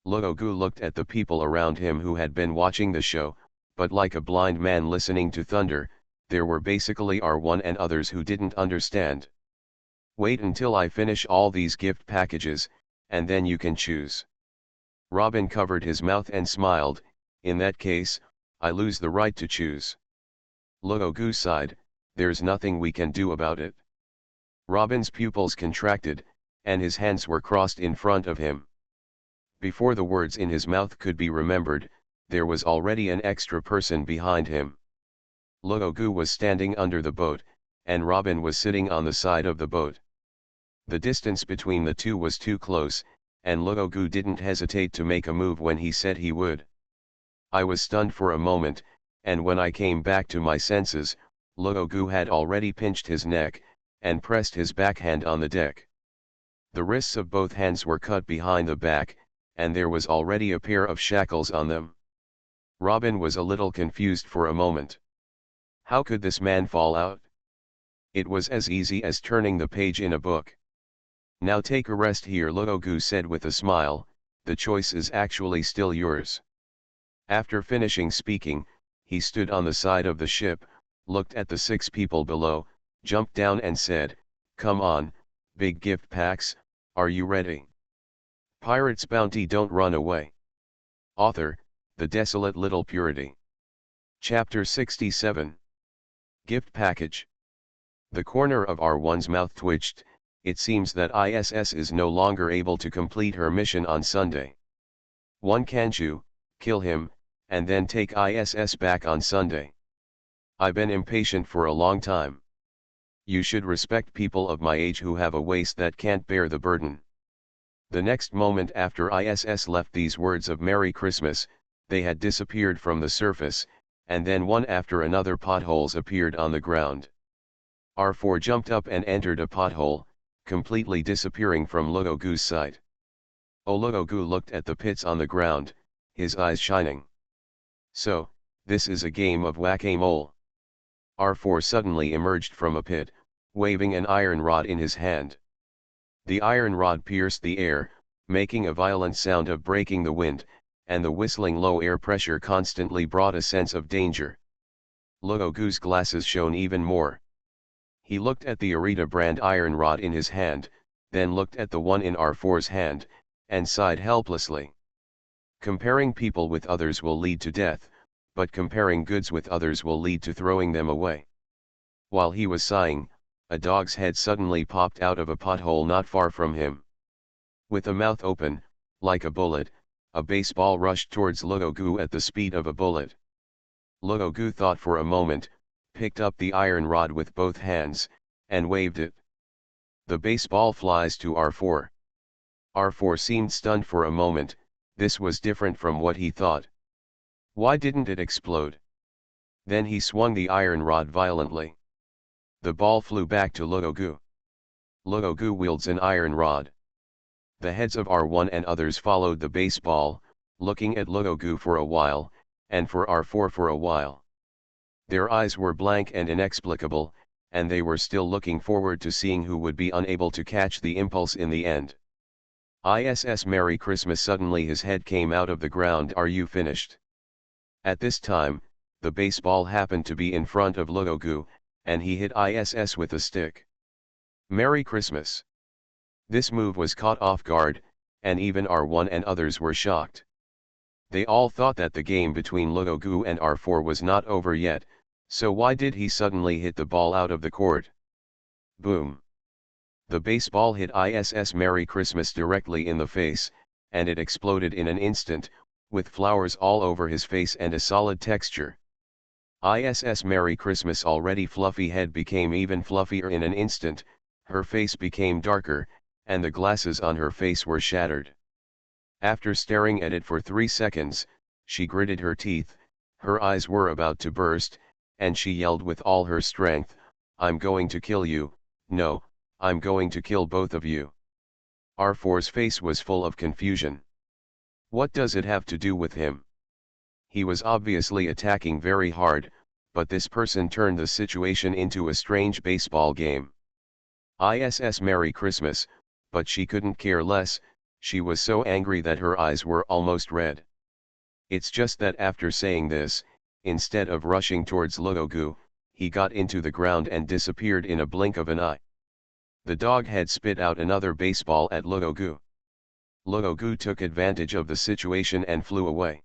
Speaker 1: Luogu looked at the people around him who had been watching the show, but like a blind man listening to thunder, there were basically R1 and others who didn't understand. "Wait until I finish all these gift packages, and then you can choose." Robin covered his mouth and smiled. "In that case, I lose the right to choose." Luogu sighed, "There's nothing we can do about it." Robin's pupils contracted, and his hands were crossed in front of him. Before the words in his mouth could be remembered, there was already an extra person behind him. Luogu was standing under the boat, and Robin was sitting on the side of the boat. The distance between the two was too close, and Luogu didn't hesitate to make a move when he said he would. I was stunned for a moment, and when I came back to my senses, Luogu had already pinched his neck, and pressed his backhand on the deck. The wrists of both hands were cut behind the back, and there was already a pair of shackles on them. Robin was a little confused for a moment. How could this man fall out? It was as easy as turning the page in a book. "Now take a rest here," Luogu said with a smile. "The choice is actually still yours." After finishing speaking, he stood on the side of the ship, looked at the 6 people below, jumped down and said, "Come on, big gift packs, are you ready?" Pirate's Bounty, don't run away. Author, The Desolate Little Purity. Chapter 67. Gift Package. The corner of R1's mouth twitched. It seems that ISS is no longer able to complete her mission on Sunday. "One Kanju, kill him, and then take ISS back on Sunday. I've been impatient for a long time. You should respect people of my age who have a waist that can't bear the burden." The next moment after ISS left these words of Merry Christmas, they had disappeared from the surface, and then one after another potholes appeared on the ground. R4 jumped up and entered a pothole, completely disappearing from Luogu's sight. Luogu looked at the pits on the ground, his eyes shining. "So, this is a game of whack-a-mole." R4 suddenly emerged from a pit, waving an iron rod in his hand. The iron rod pierced the air, making a violent sound of breaking the wind, and the whistling low air pressure constantly brought a sense of danger. Luogu's glasses shone even more. He looked at the Arita brand iron rod in his hand, then looked at the one in R4's hand, and sighed helplessly. Comparing people with others will lead to death, but comparing goods with others will lead to throwing them away. While he was sighing, a dog's head suddenly popped out of a pothole not far from him. With a mouth open, like a bullet, a baseball rushed towards Luogu at the speed of a bullet. Luogu thought for a moment, picked up the iron rod with both hands, and waved it. The baseball flies to R4. R4 seemed stunned for a moment. This was different from what he thought. Why didn't it explode? Then he swung the iron rod violently. The ball flew back to Luogu. Luogu wields an iron rod. The heads of R1 and others followed the baseball, looking at Luogu for a while, and for R4 for a while. Their eyes were blank and inexplicable, and they were still looking forward to seeing who would be unable to catch the impulse in the end. ISS Merry Christmas. Suddenly his head came out of the ground. "Are you finished?" At this time, the baseball happened to be in front of Luogu, and he hit ISS with a stick. "Merry Christmas." This move was caught off guard, and even R1 and others were shocked. They all thought that the game between Luogu and R4 was not over yet, so why did he suddenly hit the ball out of the court? Boom! The baseball hit ISS Merry Christmas directly in the face, and it exploded in an instant, with flowers all over his face and a solid texture. ISS Merry Christmas already fluffy head became even fluffier in an instant, her face became darker, and the glasses on her face were shattered. After staring at it for 3 seconds, she gritted her teeth, her eyes were about to burst, and she yelled with all her strength, "I'm going to kill you, no, I'm going to kill both of you." R4's face was full of confusion. What does it have to do with him? He was obviously attacking very hard, but this person turned the situation into a strange baseball game. ISS Merry Christmas, but she couldn't care less, she was so angry that her eyes were almost red. It's just that after saying this, instead of rushing towards Luogu, he got into the ground and disappeared in a blink of an eye. The dog had spit out another baseball at Luogu. Luogu took advantage of the situation and flew away.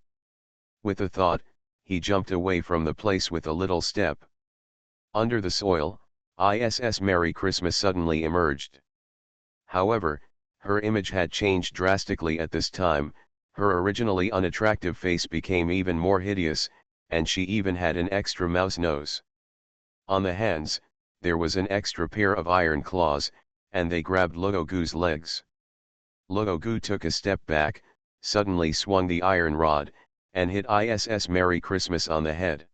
Speaker 1: With a thought, he jumped away from the place with a little step. Under the soil, ISS Merry Christmas suddenly emerged. However, her image had changed drastically at this time, her originally unattractive face became even more hideous, and she even had an extra mouse nose. On the hands, there was an extra pair of iron claws, and they grabbed Luogu's legs. Luogu took a step back, suddenly swung the iron rod, and hit ISS Merry Christmas on the head.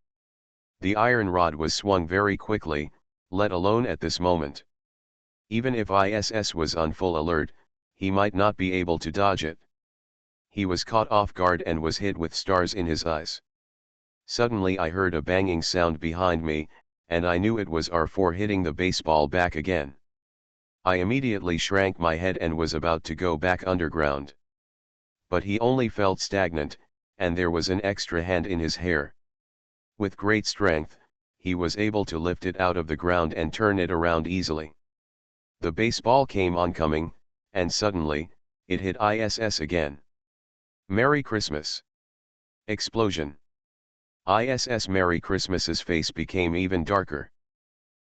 Speaker 1: The iron rod was swung very quickly, let alone at this moment. Even if ISS was on full alert, he might not be able to dodge it. He was caught off guard and was hit with stars in his eyes. Suddenly I heard a banging sound behind me, and I knew it was R4 hitting the baseball back again. I immediately shrank my head and was about to go back underground. But he only felt stagnant, and there was an extra hand in his hair. With great strength, he was able to lift it out of the ground and turn it around easily. The baseball came oncoming, and suddenly, it hit ISS again. Merry Christmas! Explosion! ISS Merry Christmas's face became even darker.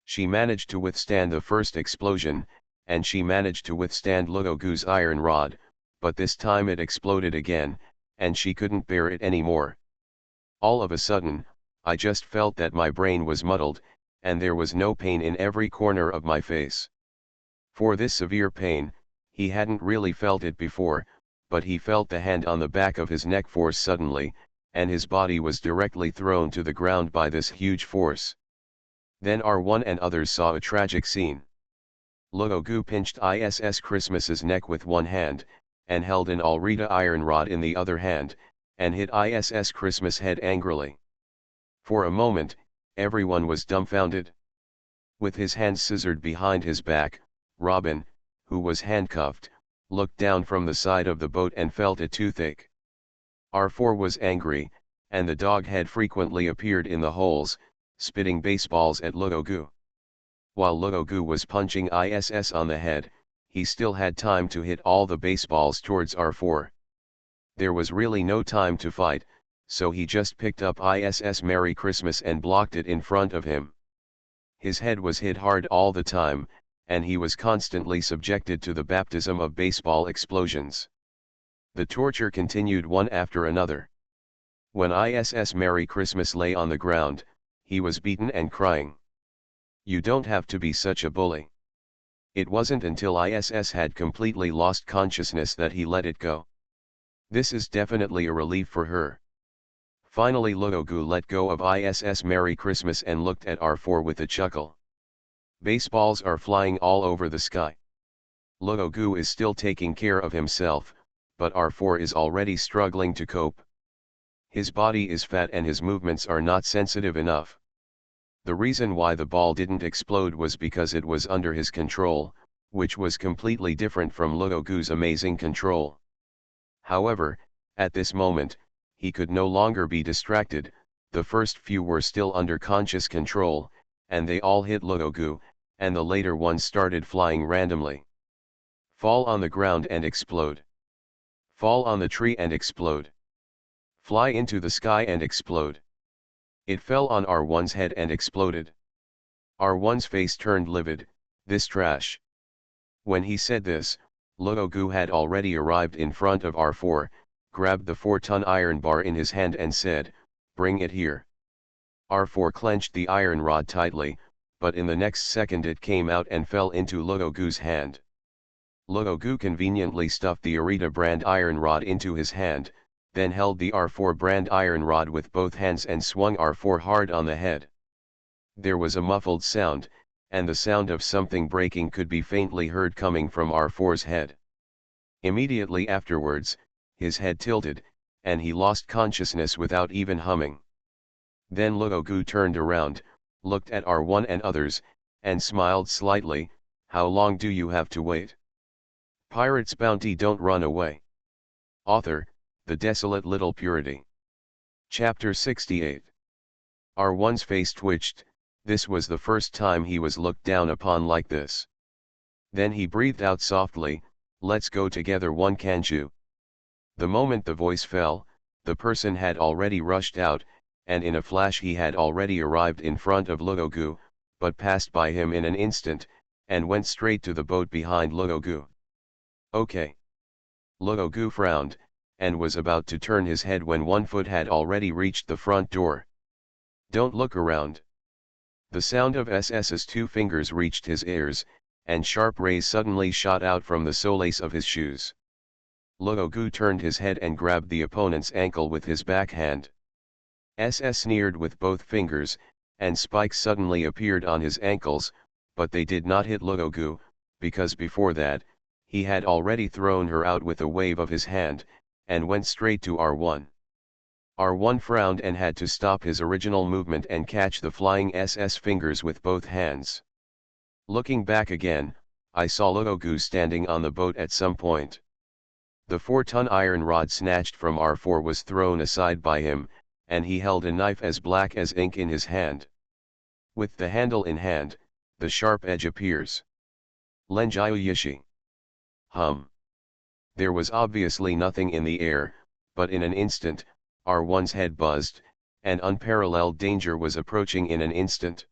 Speaker 1: She managed to withstand the first explosion, and she managed to withstand Luogu's iron rod, but this time it exploded again, and she couldn't bear it anymore. All of a sudden, I just felt that my brain was muddled, and there was no pain in every corner of my face. For this severe pain, he hadn't really felt it before, but he felt the hand on the back of his neck force suddenly, and his body was directly thrown to the ground by this huge force. Then R1 and others saw a tragic scene. Luogu pinched ISS Christmas's neck with one hand, and held an Alrita iron rod in the other hand, and hit ISS Christmas head angrily. For a moment, everyone was dumbfounded. With his hands scissored behind his back, Robin, who was handcuffed, looked down from the side of the boat and felt it toothache. R4 was angry, and the dog had frequently appeared in the holes, spitting baseballs at Luogu. While Luogu was punching ISS on the head, he still had time to hit all the baseballs towards R4. There was really no time to fight, so he just picked up ISS Merry Christmas and blocked it in front of him. His head was hit hard all the time, and he was constantly subjected to the baptism of baseball explosions. The torture continued one after another. When ISS Merry Christmas lay on the ground, he was beaten and crying. "You don't have to be such a bully." It wasn't until ISS had completely lost consciousness that he let it go. This is definitely a relief for her. Finally Luogu let go of ISS Merry Christmas and looked at R4 with a chuckle. Baseballs are flying all over the sky. Luogu is still taking care of himself, but R4 is already struggling to cope. His body is fat and his movements are not sensitive enough. The reason why the ball didn't explode was because it was under his control, which was completely different from Luogu's amazing control. However, at this moment, he could no longer be distracted. The first few were still under conscious control, and they all hit Luogu, and the later ones started flying randomly. Fall on the ground and explode. Fall on the tree and explode. Fly into the sky and explode. It fell on R1's head and exploded. R1's face turned livid. This trash. When he said this, Luogu had already arrived in front of R4, grabbed the 4-ton iron bar in his hand and said, "Bring it here." R4 clenched the iron rod tightly, but in the next second it came out and fell into Luogu's hand. Luogu conveniently stuffed the Arita brand iron rod into his hand, then held the R4 brand iron rod with both hands and swung R4 hard on the head. There was a muffled sound, and the sound of something breaking could be faintly heard coming from R4's head. Immediately afterwards, his head tilted, and he lost consciousness without even humming. Then Luogu turned around, looked at R1 and others, and smiled slightly. "How long do you have to wait? Pirate's bounty, don't run away." Author, The Desolate Little Purity. Chapter 68. R1's face twitched. This was the first time he was looked down upon like this. Then he breathed out softly, "Let's go together, one Kanju." The moment the voice fell, the person had already rushed out, and in a flash he had already arrived in front of Luogu, but passed by him in an instant, and went straight to the boat behind Luogu. "Okay." Luogu frowned, and was about to turn his head when one foot had already reached the front door. "Don't look around." The sound of SS's 2 fingers reached his ears, and sharp rays suddenly shot out from the soles of his shoes. Luogu turned his head and grabbed the opponent's ankle with his backhand. SS sneered with both fingers, and spikes suddenly appeared on his ankles, but they did not hit Luogu, because before that, he had already thrown her out with a wave of his hand, and went straight to R1. R1 frowned and had to stop his original movement and catch the flying SS fingers with both hands. Looking back again, I saw Luogu standing on the boat at some point. The 4-ton iron rod snatched from R4 was thrown aside by him, and he held a knife as black as ink in his hand. With the handle in hand, the sharp edge appears. Lenjiu Yishi. There was obviously nothing in the air, but in an instant, R1's head buzzed, and unparalleled danger was approaching in an instant.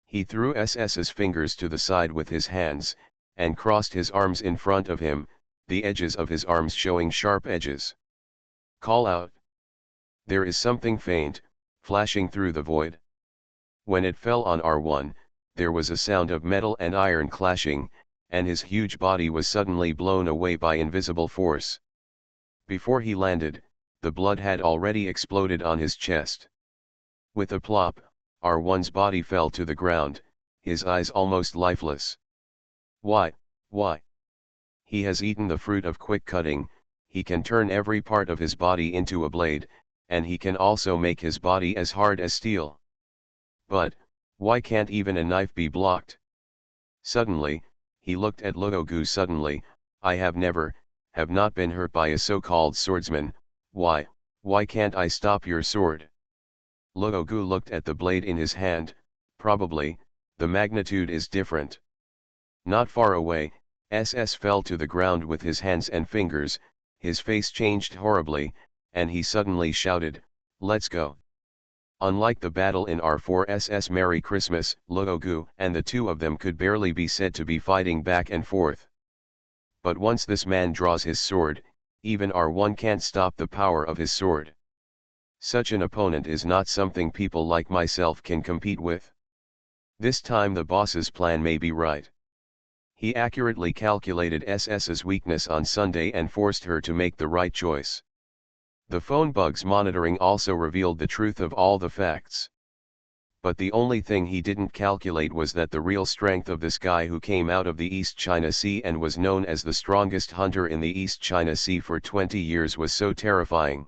Speaker 1: He threw SS's fingers to the side with his hands, and crossed his arms in front of him, the edges of his arms showing sharp edges. "Call out." There is something faint, flashing through the void. When it fell on R1, there was a sound of metal and iron clashing, and his huge body was suddenly blown away by invisible force. Before he landed, the blood had already exploded on his chest. With a plop, R1's body fell to the ground, his eyes almost lifeless. Why? He has eaten the fruit of quick cutting. He can turn every part of his body into a blade, and he can also make his body as hard as steel. But, why can't even a knife be blocked? Suddenly, he looked at Luogu suddenly. "I have not been hurt by a so-called swordsman. Why can't I stop your sword?" Luogu looked at the blade in his hand. "Probably, the magnitude is different." Not far away, SS fell to the ground with his hands and fingers. His face changed horribly, and he suddenly shouted, "Let's go." Unlike the battle in R4SS Merry Christmas, Luogu and the 2 of them could barely be said to be fighting back and forth. But once this man draws his sword, even R1 can't stop the power of his sword. Such an opponent is not something people like myself can compete with. This time the boss's plan may be right. He accurately calculated SS's weakness on Sunday and forced her to make the right choice. The phone bugs monitoring also revealed the truth of all the facts. But the only thing he didn't calculate was that the real strength of this guy who came out of the East China Sea and was known as the strongest hunter in the East China Sea for 20 years was so terrifying.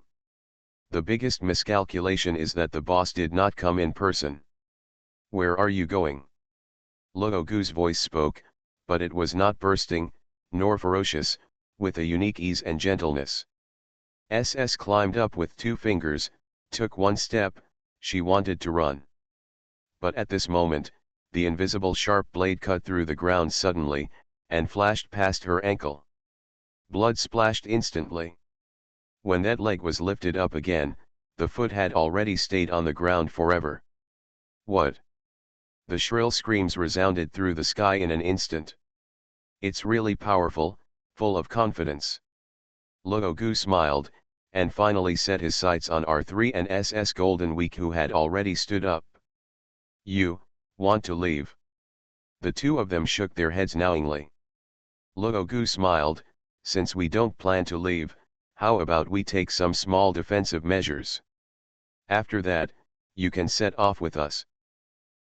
Speaker 1: The biggest miscalculation is that the boss did not come in person. "Where are you going?" Luogu's voice spoke, but it was not bursting, nor ferocious, with a unique ease and gentleness. SS climbed up with 2 fingers, took 1 step. She wanted to run. But at this moment, the invisible sharp blade cut through the ground suddenly, and flashed past her ankle. Blood splashed instantly. When that leg was lifted up again, the foot had already stayed on the ground forever. What? The shrill screams resounded through the sky in an instant. It's really powerful, full of confidence. Luogu smiled, and finally set his sights on R3 and SS Golden Week, who had already stood up. You want to leave? The two of them shook their heads knowingly. Luogu smiled, since we don't plan to leave, how about we take some small defensive measures? After that, you can set off with us.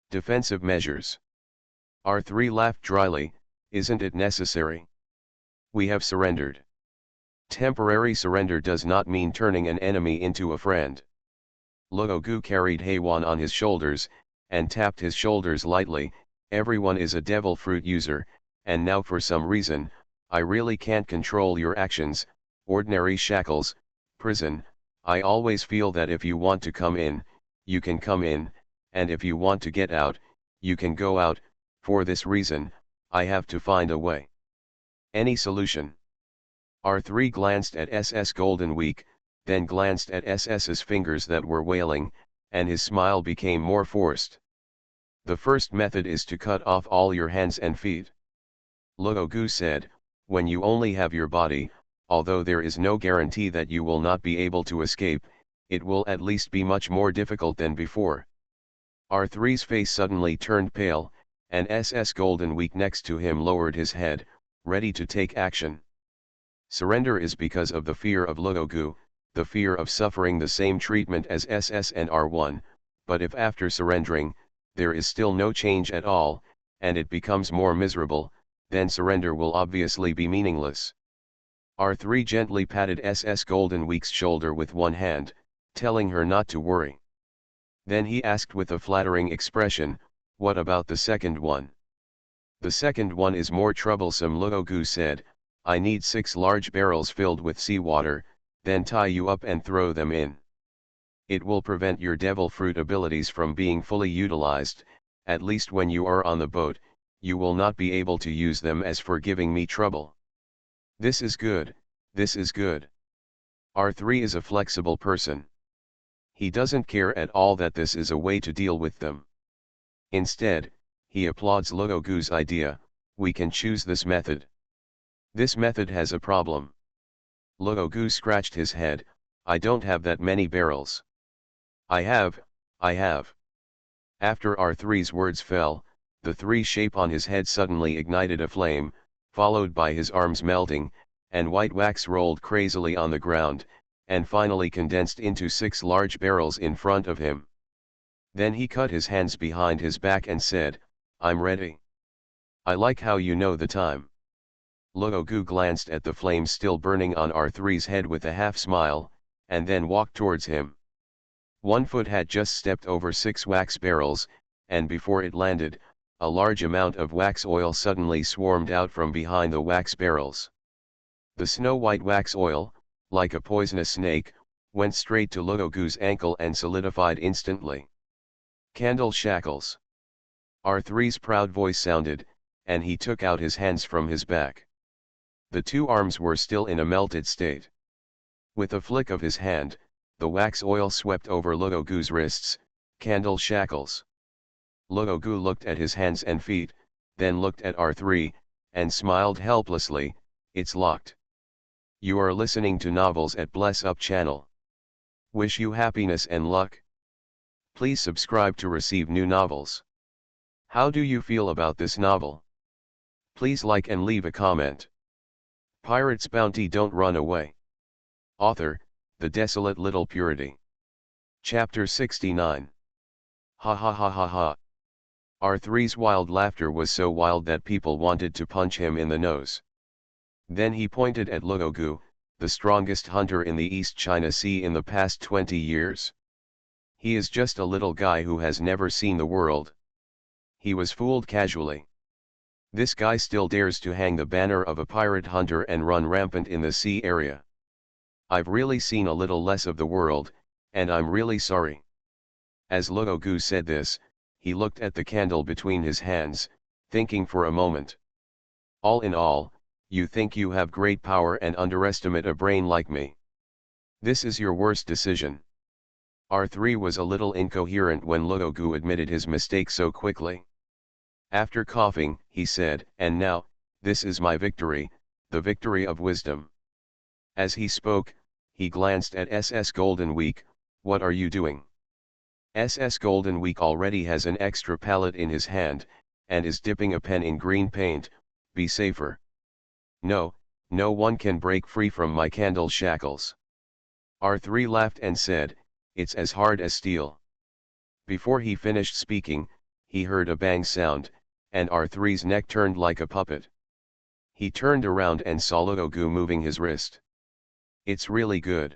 Speaker 1: Defensive measures. R3 laughed dryly, isn't it necessary? We have surrendered. Temporary surrender does not mean turning an enemy into a friend. Luogu carried Heiwan on his shoulders, and tapped his shoulders lightly. Everyone is a devil fruit user, and now for some reason, I really can't control your actions. Ordinary shackles, prison. I always feel that if you want to come in, you can come in, and if you want to get out, you can go out. For this reason, I have to find a way. Any solution? R3 glanced at SS Golden Week, then glanced at SS's fingers that were wailing, and his smile became more forced. The first method is to cut off all your hands and feet. Luogu said, when you only have your body, although there is no guarantee that you will not be able to escape, it will at least be much more difficult than before. R3's face suddenly turned pale, and SS Golden Week next to him lowered his head, ready to take action. Surrender is because of the fear of Luogu, the fear of suffering the same treatment as SS and R1, but if after surrendering, there is still no change at all, and it becomes more miserable, then surrender will obviously be meaningless. R3 gently patted SS Golden Week's shoulder with one hand, telling her not to worry. Then he asked with a flattering expression, what about the second one? The second one is more troublesome, Luogu said. I need 6 large barrels filled with seawater, then tie you up and throw them in. It will prevent your devil fruit abilities from being fully utilized, at least when you are on the boat, you will not be able to use them as for giving me trouble. This is good, this is good. R3 is a flexible person. He doesn't care at all that this is a way to deal with them. Instead, he applauds Luogu's idea, we can choose this method. This method has a problem. Luogu scratched his head, I don't have that many barrels. I have. After R3's words fell, the 3 shape on his head suddenly ignited a flame, followed by his arms melting, and white wax rolled crazily on the ground, and finally condensed into 6 large barrels in front of him. Then he cut his hands behind his back and said, I'm ready. I like how you know the time. Luogu glanced at the flames still burning on R3's head with a half-smile, and then walked towards him. One foot had just stepped over 6 wax barrels, and before it landed, a large amount of wax oil suddenly swarmed out from behind the wax barrels. The snow-white wax oil, like a poisonous snake, went straight to Luogu's ankle and solidified instantly. Candle shackles. R3's proud voice sounded, and he took out his hands from his back. The 2 arms were still in a melted state. With a flick of his hand, the wax oil swept over Luogu's wrists, candle shackles. Luogu looked at his hands and feet, then looked at R3, and smiled helplessly, it's locked. You are listening to novels at Bless Up channel. Wish you happiness and luck. Please subscribe to receive new novels. How do you feel about this novel? Please like and leave a comment. Pirate's Bounty, Don't Run Away. Author, The Desolate Little Purity. Chapter 69. Ha ha ha ha ha. R3's wild laughter was so wild that people wanted to punch him in the nose. Then he pointed at Luogu, the strongest hunter in the East China Sea in the past 20 years. He is just a little guy who has never seen the world. He was fooled casually. This guy still dares to hang the banner of a pirate hunter and run rampant in the sea area. I've really seen a little less of the world, and I'm really sorry. As Luogu said this, he looked at the candle between his hands, thinking for a moment. All in all, you think you have great power and underestimate a brain like me. This is your worst decision. R3 was a little incoherent when Luogu admitted his mistake so quickly. After coughing, he said, "And now, this is my victory, the victory of wisdom." As he spoke, he glanced at SS Golden Week. "What are you doing?" SS Golden Week already has an extra palette in his hand, and is dipping a pen in green paint. "Be safer." "No, no one can break free from my candle shackles." R3 laughed and said, "It's as hard as steel." Before he finished speaking, he heard a bang sound, and R3's neck turned like a puppet. He turned around and saw Luogu moving his wrist. "It's really good.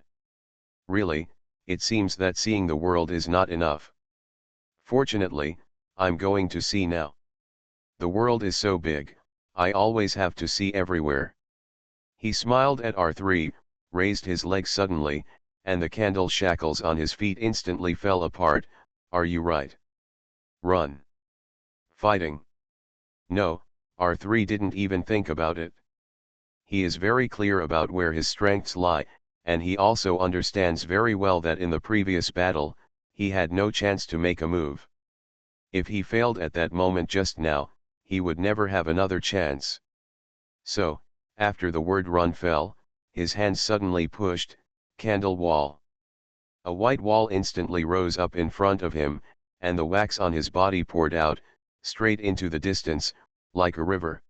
Speaker 1: Really, it seems that seeing the world is not enough. Fortunately, I'm going to see now. The world is so big, I always have to see everywhere." He smiled at R3, raised his leg suddenly, and the candle shackles on his feet instantly fell apart. "Are you right? Run. Fighting?" No, R3 didn't even think about it. He is very clear about where his strengths lie, and he also understands very well that in the previous battle, he had no chance to make a move. If he failed at that moment just now, he would never have another chance. So, after the word run fell, his hand suddenly pushed, candle wall. A white wall instantly rose up in front of him, and the wax on his body poured out, straight into the distance, like a river.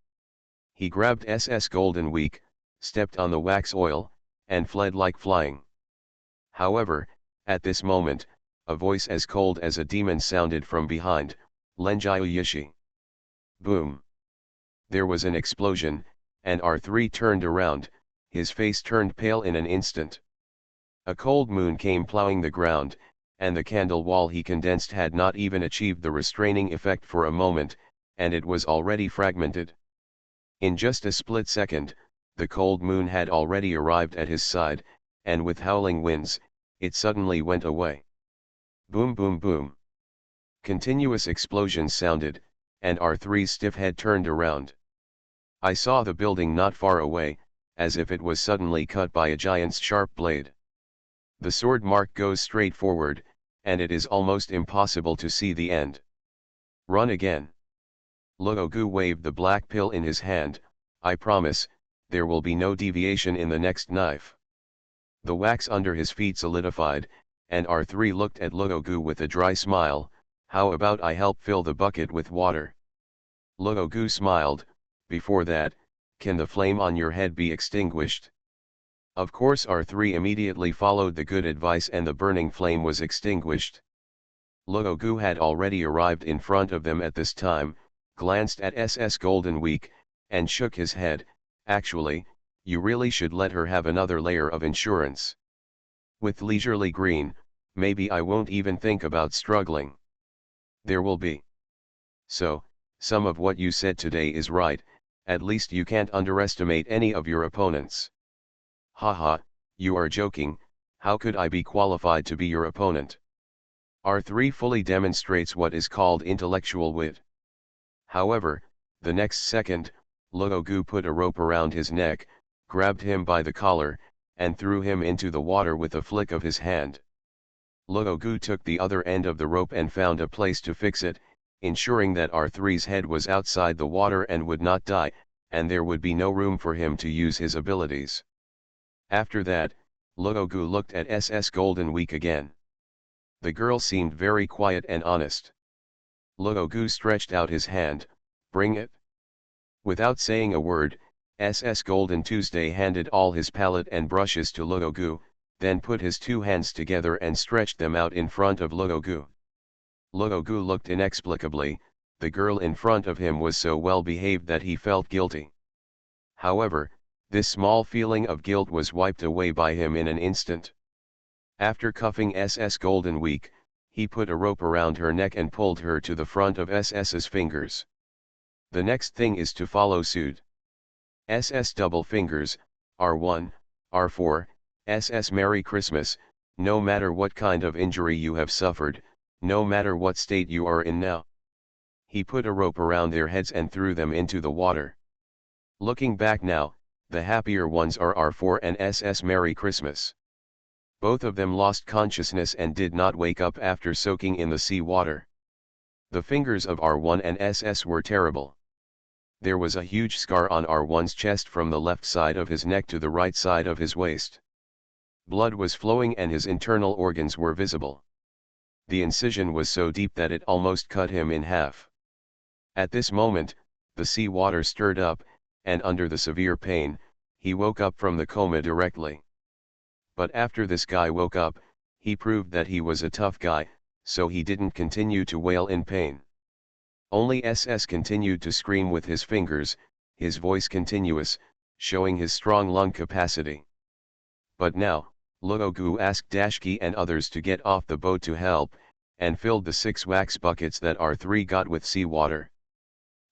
Speaker 1: He grabbed SS Golden Week, stepped on the wax oil, and fled like flying. However, at this moment, a voice as cold as a demon sounded from behind, "Lenjiu Yishi." Boom! There was an explosion, and R3 turned around, his face turned pale in an instant. A cold moon came plowing the ground, and the candle wall he condensed had not even achieved the restraining effect for a moment, and it was already fragmented. In just a split second, the cold moon had already arrived at his side, and with howling winds, it suddenly went away. Boom boom boom. Continuous explosions sounded, and R3's stiff head turned around. I saw the building not far away, as if it was suddenly cut by a giant's sharp blade. The sword mark goes straight forward, and it is almost impossible to see the end. "Run again." Luogu waved the black pill in his hand. "I promise, there will be no deviation in the next knife." The wax under his feet solidified, and R3 looked at Luogu with a dry smile. "How about I help fill the bucket with water?" Luogu smiled. "Before that, can the flame on your head be extinguished?" Of course, R3 immediately followed the good advice and the burning flame was extinguished. Luogu had already arrived in front of them at this time, glanced at SS Golden Week, and shook his head. "Actually, you really should let her have another layer of insurance. With Leisurely Green, maybe I won't even think about struggling. There will be. So, some of what you said today is right, at least you can't underestimate any of your opponents." "Haha, you are joking, how could I be qualified to be your opponent?" R3 fully demonstrates what is called intellectual wit. However, the next second, Luogu put a rope around his neck, grabbed him by the collar, and threw him into the water with a flick of his hand. Luogu took the other end of the rope and found a place to fix it, ensuring that R3's head was outside the water and would not die, and there would be no room for him to use his abilities. After that, Luogu looked at SS Golden Week again. The girl seemed very quiet and honest. Luogu stretched out his hand. "Bring it." Without saying a word, SS Golden Tuesday handed all his palette and brushes to Luogu, then put his two hands together and stretched them out in front of Luogu. Luogu looked inexplicably. The girl in front of him was so well behaved that he felt guilty. However, this small feeling of guilt was wiped away by him in an instant. After cuffing SS Golden Week, he put a rope around her neck and pulled her to the front of SS's fingers. The next thing is to follow suit. SS Double Fingers, R1, R4, SS Merry Christmas. No matter what kind of injury you have suffered, no matter what state you are in now. He put a rope around their heads and threw them into the water. Looking back now, the happier ones are R4 and SS Merry Christmas. Both of them lost consciousness and did not wake up after soaking in the sea water. The fingers of R1 and SS were terrible. There was a huge scar on R1's chest from the left side of his neck to the right side of his waist. Blood was flowing and his internal organs were visible. The incision was so deep that it almost cut him in half. At this moment, the sea water stirred up, and under the severe pain, he woke up from the coma directly. But after this guy woke up, he proved that he was a tough guy, so he didn't continue to wail in pain. Only SS continued to scream with his fingers, his voice continuous, showing his strong lung capacity. But now, Luogu asked Dashki and others to get off the boat to help, and filled the 6 wax buckets that R3 got with seawater.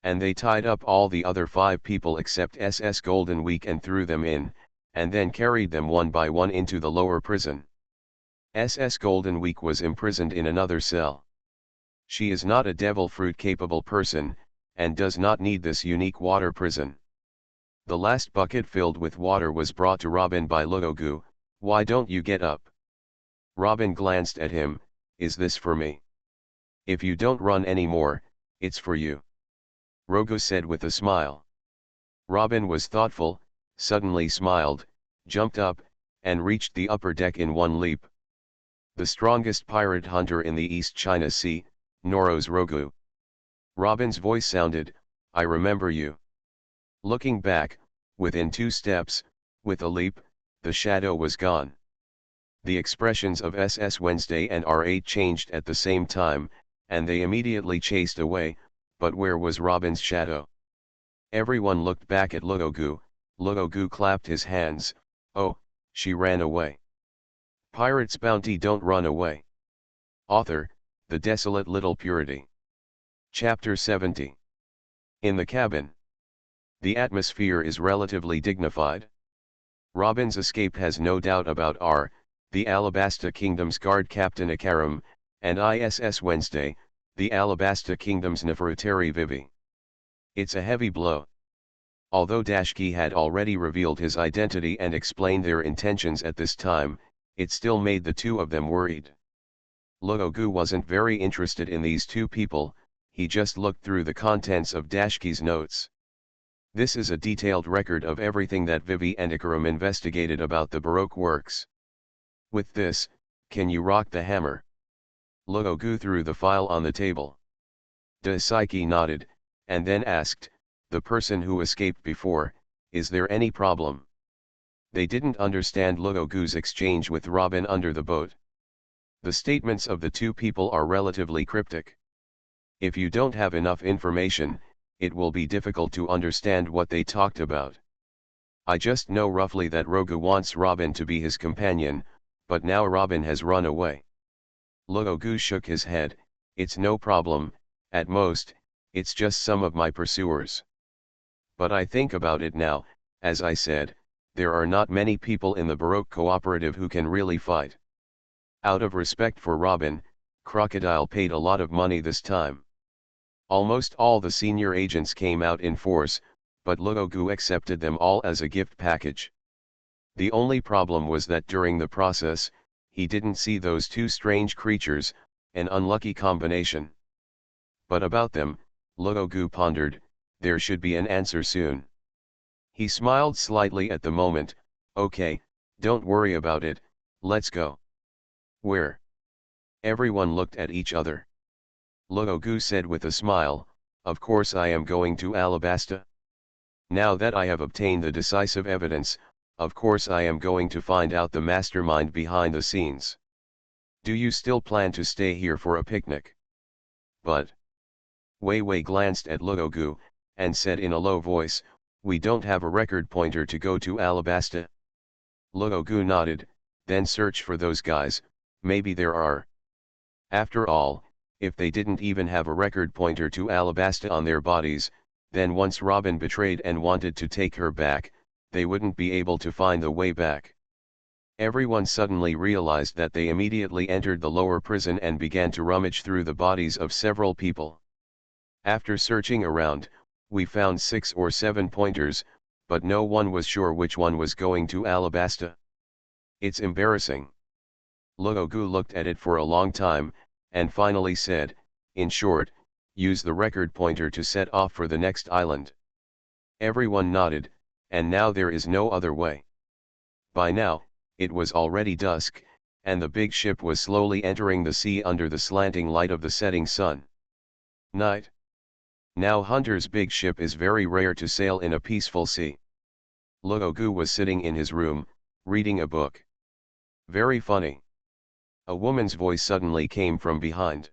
Speaker 1: And they tied up all the other 5 people except SS Golden Week and threw them in, and then carried them one by one into the lower prison. SS Golden Week was imprisoned in another cell. She is not a devil fruit capable person, and does not need this unique water prison. The last bucket filled with water was brought to Robin by Luogu. "Why don't you get up?" Robin glanced at him. "Is this for me? If you don't run anymore, it's for you," Rogo said with a smile. Robin was thoughtful, suddenly smiled, jumped up, and reached the upper deck in one leap. The strongest pirate hunter in the East China Sea, Noro's Rogu. Robin's voice sounded, "I remember you." Looking back, within 2 steps, with a leap, the shadow was gone. The expressions of SS Wednesday and R8 changed at the same time, and they immediately chased away, but where was Robin's shadow? Everyone looked back at Luogu. Luogu clapped his hands. "Oh, she ran away." Pirate's Bounty Don't Run Away. Author, The Desolate Little Purity. Chapter 70. In the cabin. The atmosphere is relatively dignified. Robin's escape has no doubt about the Alabasta Kingdom's guard Captain Akaram, and ISS Wednesday, the Alabasta Kingdom's Nefertari Vivi. It's a heavy blow. Although Dashki had already revealed his identity and explained their intentions at this time, it still made the two of them worried. Luogu wasn't very interested in these 2 people, he just looked through the contents of Dashki's notes. This is a detailed record of everything that Vivi and Akaram investigated about the Baroque works. With this, can you rock the hammer? Luogu threw the file on the table. Daisuke nodded, and then asked, "The person who escaped before, is there any problem?" They didn't understand Luogu's exchange with Robin under the boat. The statements of the 2 people are relatively cryptic. If you don't have enough information, it will be difficult to understand what they talked about. I just know roughly that Rogu wants Robin to be his companion, but now Robin has run away. Luogu shook his head. "It's no problem, at most, it's just some of my pursuers. But I think about it now, as I said, there are not many people in the Baroque Cooperative who can really fight." Out of respect for Robin, Crocodile paid a lot of money this time. Almost all the senior agents came out in force, but Luogu accepted them all as a gift package. The only problem was that during the process, he didn't see those 2 strange creatures, an unlucky combination. But about them, Luogu pondered, there should be an answer soon. He smiled slightly at the moment. "Okay, don't worry about it, let's go." "Where?" Everyone looked at each other. Luogu said with a smile, "Of course I am going to Alabasta. Now that I have obtained the decisive evidence, of course I am going to find out the mastermind behind the scenes. Do you still plan to stay here for a picnic?" "But..." Wei Wei glanced at Luogu, and said in a low voice, "We don't have a record pointer to go to Alabasta." Luogu nodded, "Then search for those guys, maybe there are." After all, if they didn't even have a record pointer to Alabasta on their bodies, then once Robin betrayed and wanted to take her back, they wouldn't be able to find the way back. Everyone suddenly realized that they immediately entered the lower prison and began to rummage through the bodies of several people. After searching around, we found 6 or 7 pointers, but no one was sure which one was going to Alabasta. It's embarrassing. Luogu looked at it for a long time, and finally said, in short, use the record pointer to set off for the next island. Everyone nodded, and now there is no other way. By now, it was already dusk, and the big ship was slowly entering the sea under the slanting light of the setting sun. Night. Now Hunter's big ship is very rare to sail in a peaceful sea. Luogu was sitting in his room, reading a book. Very funny. A woman's voice suddenly came from behind.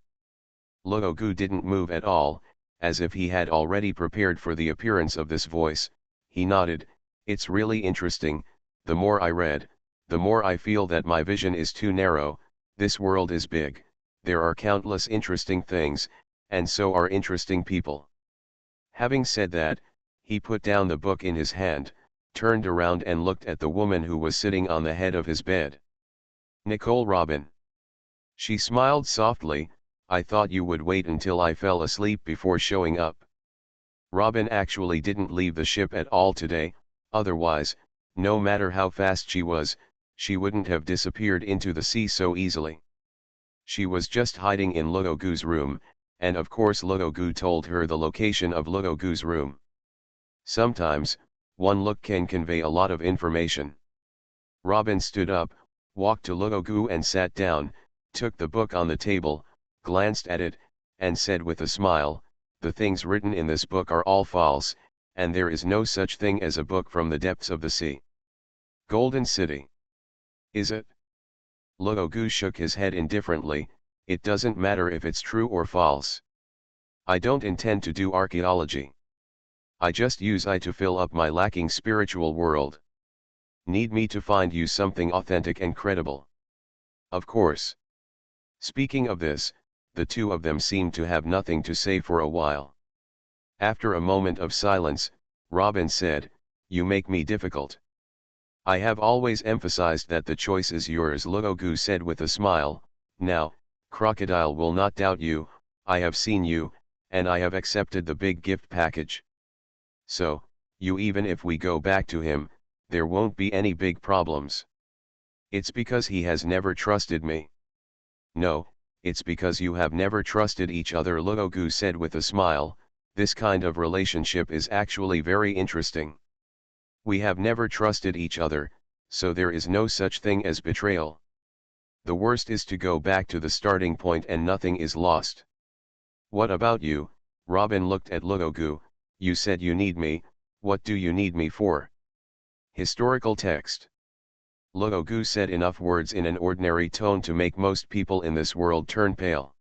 Speaker 1: Luogu didn't move at all, as if he had already prepared for the appearance of this voice. He nodded. It's really interesting. The more I read, the more I feel that my vision is too narrow. This world is big, there are countless interesting things, and so are interesting people. Having said that, he put down the book in his hand, turned around and looked at the woman who was sitting on the head of his bed. Nicole Robin. She smiled softly. I thought you would wait until I fell asleep before showing up. Robin actually didn't leave the ship at all today, otherwise, no matter how fast she wouldn't have disappeared into the sea so easily. She was just hiding in Luogu's room, and of course Luogu told her the location of Luogu's room. Sometimes, one look can convey a lot of information. Robin stood up, walked to Luogu and sat down, took the book on the table, glanced at it, and said with a smile, the things written in this book are all false, and there is no such thing as a book from the depths of the sea. Golden City. Is it? Luogu shook his head indifferently. It doesn't matter if it's true or false. I don't intend to do archaeology. I just use it to fill up my lacking spiritual world. Need me to find you something authentic and credible. Of course. Speaking of this, the two of them seemed to have nothing to say for a while. After a moment of silence, Robin said, you make me difficult. I have always emphasized that the choice is yours, Luogu said with a smile. Now, Crocodile will not doubt you. I have seen you, and I have accepted the big gift package. So, even if we go back to him, there won't be any big problems. It's because he has never trusted me. No, it's because you have never trusted each other, Luogu said with a smile. This kind of relationship is actually very interesting. We have never trusted each other, so there is no such thing as betrayal. The worst is to go back to the starting point and nothing is lost. What about you? Robin looked at Luogu. You said you need me. What do you need me for? Historical text. Luogu said enough words in an ordinary tone to make most people in this world turn pale.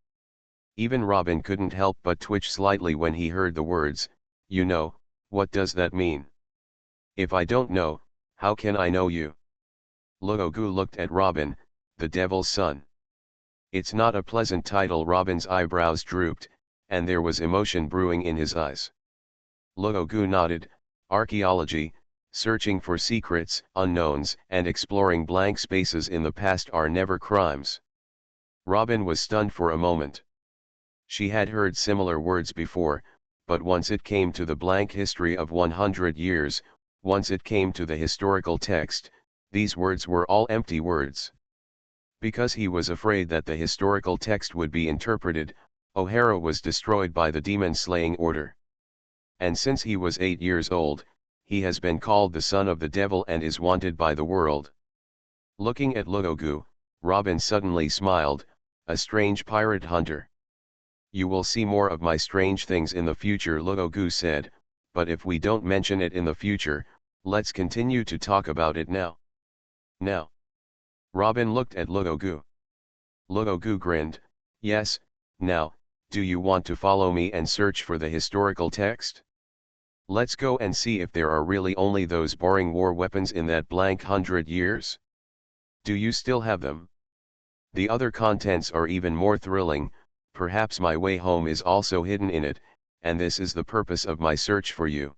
Speaker 1: Even Robin couldn't help but twitch slightly when he heard the words. You know, what does that mean? If I don't know, how can I know you? Luogu looked at Robin, the Devil's Son. It's not a pleasant title. Robin's eyebrows drooped, and there was emotion brewing in his eyes. Luogu nodded. Archaeology, searching for secrets, unknowns, and exploring blank spaces in the past are never crimes. Robin was stunned for a moment. She had heard similar words before, but once it came to the blank history of 100 years, once it came to the historical text, these words were all empty words. Because he was afraid that the historical text would be interpreted, O'Hara was destroyed by the demon-slaying order. And since he was 8 years old, he has been called the son of the devil and is wanted by the world. Looking at Luogu, Robin suddenly smiled, a strange pirate hunter. You will see more of my strange things in the future, Luogu said, but if we don't mention it in the future, let's continue to talk about it now. Now. Robin looked at Luogu. Luogu grinned. Yes, now, do you want to follow me and search for the historical text? Let's go and see if there are really only those boring war weapons in that blank 100 years. Do you still have them? The other contents are even more thrilling. Perhaps my way home is also hidden in it, and this is the purpose of my search for you.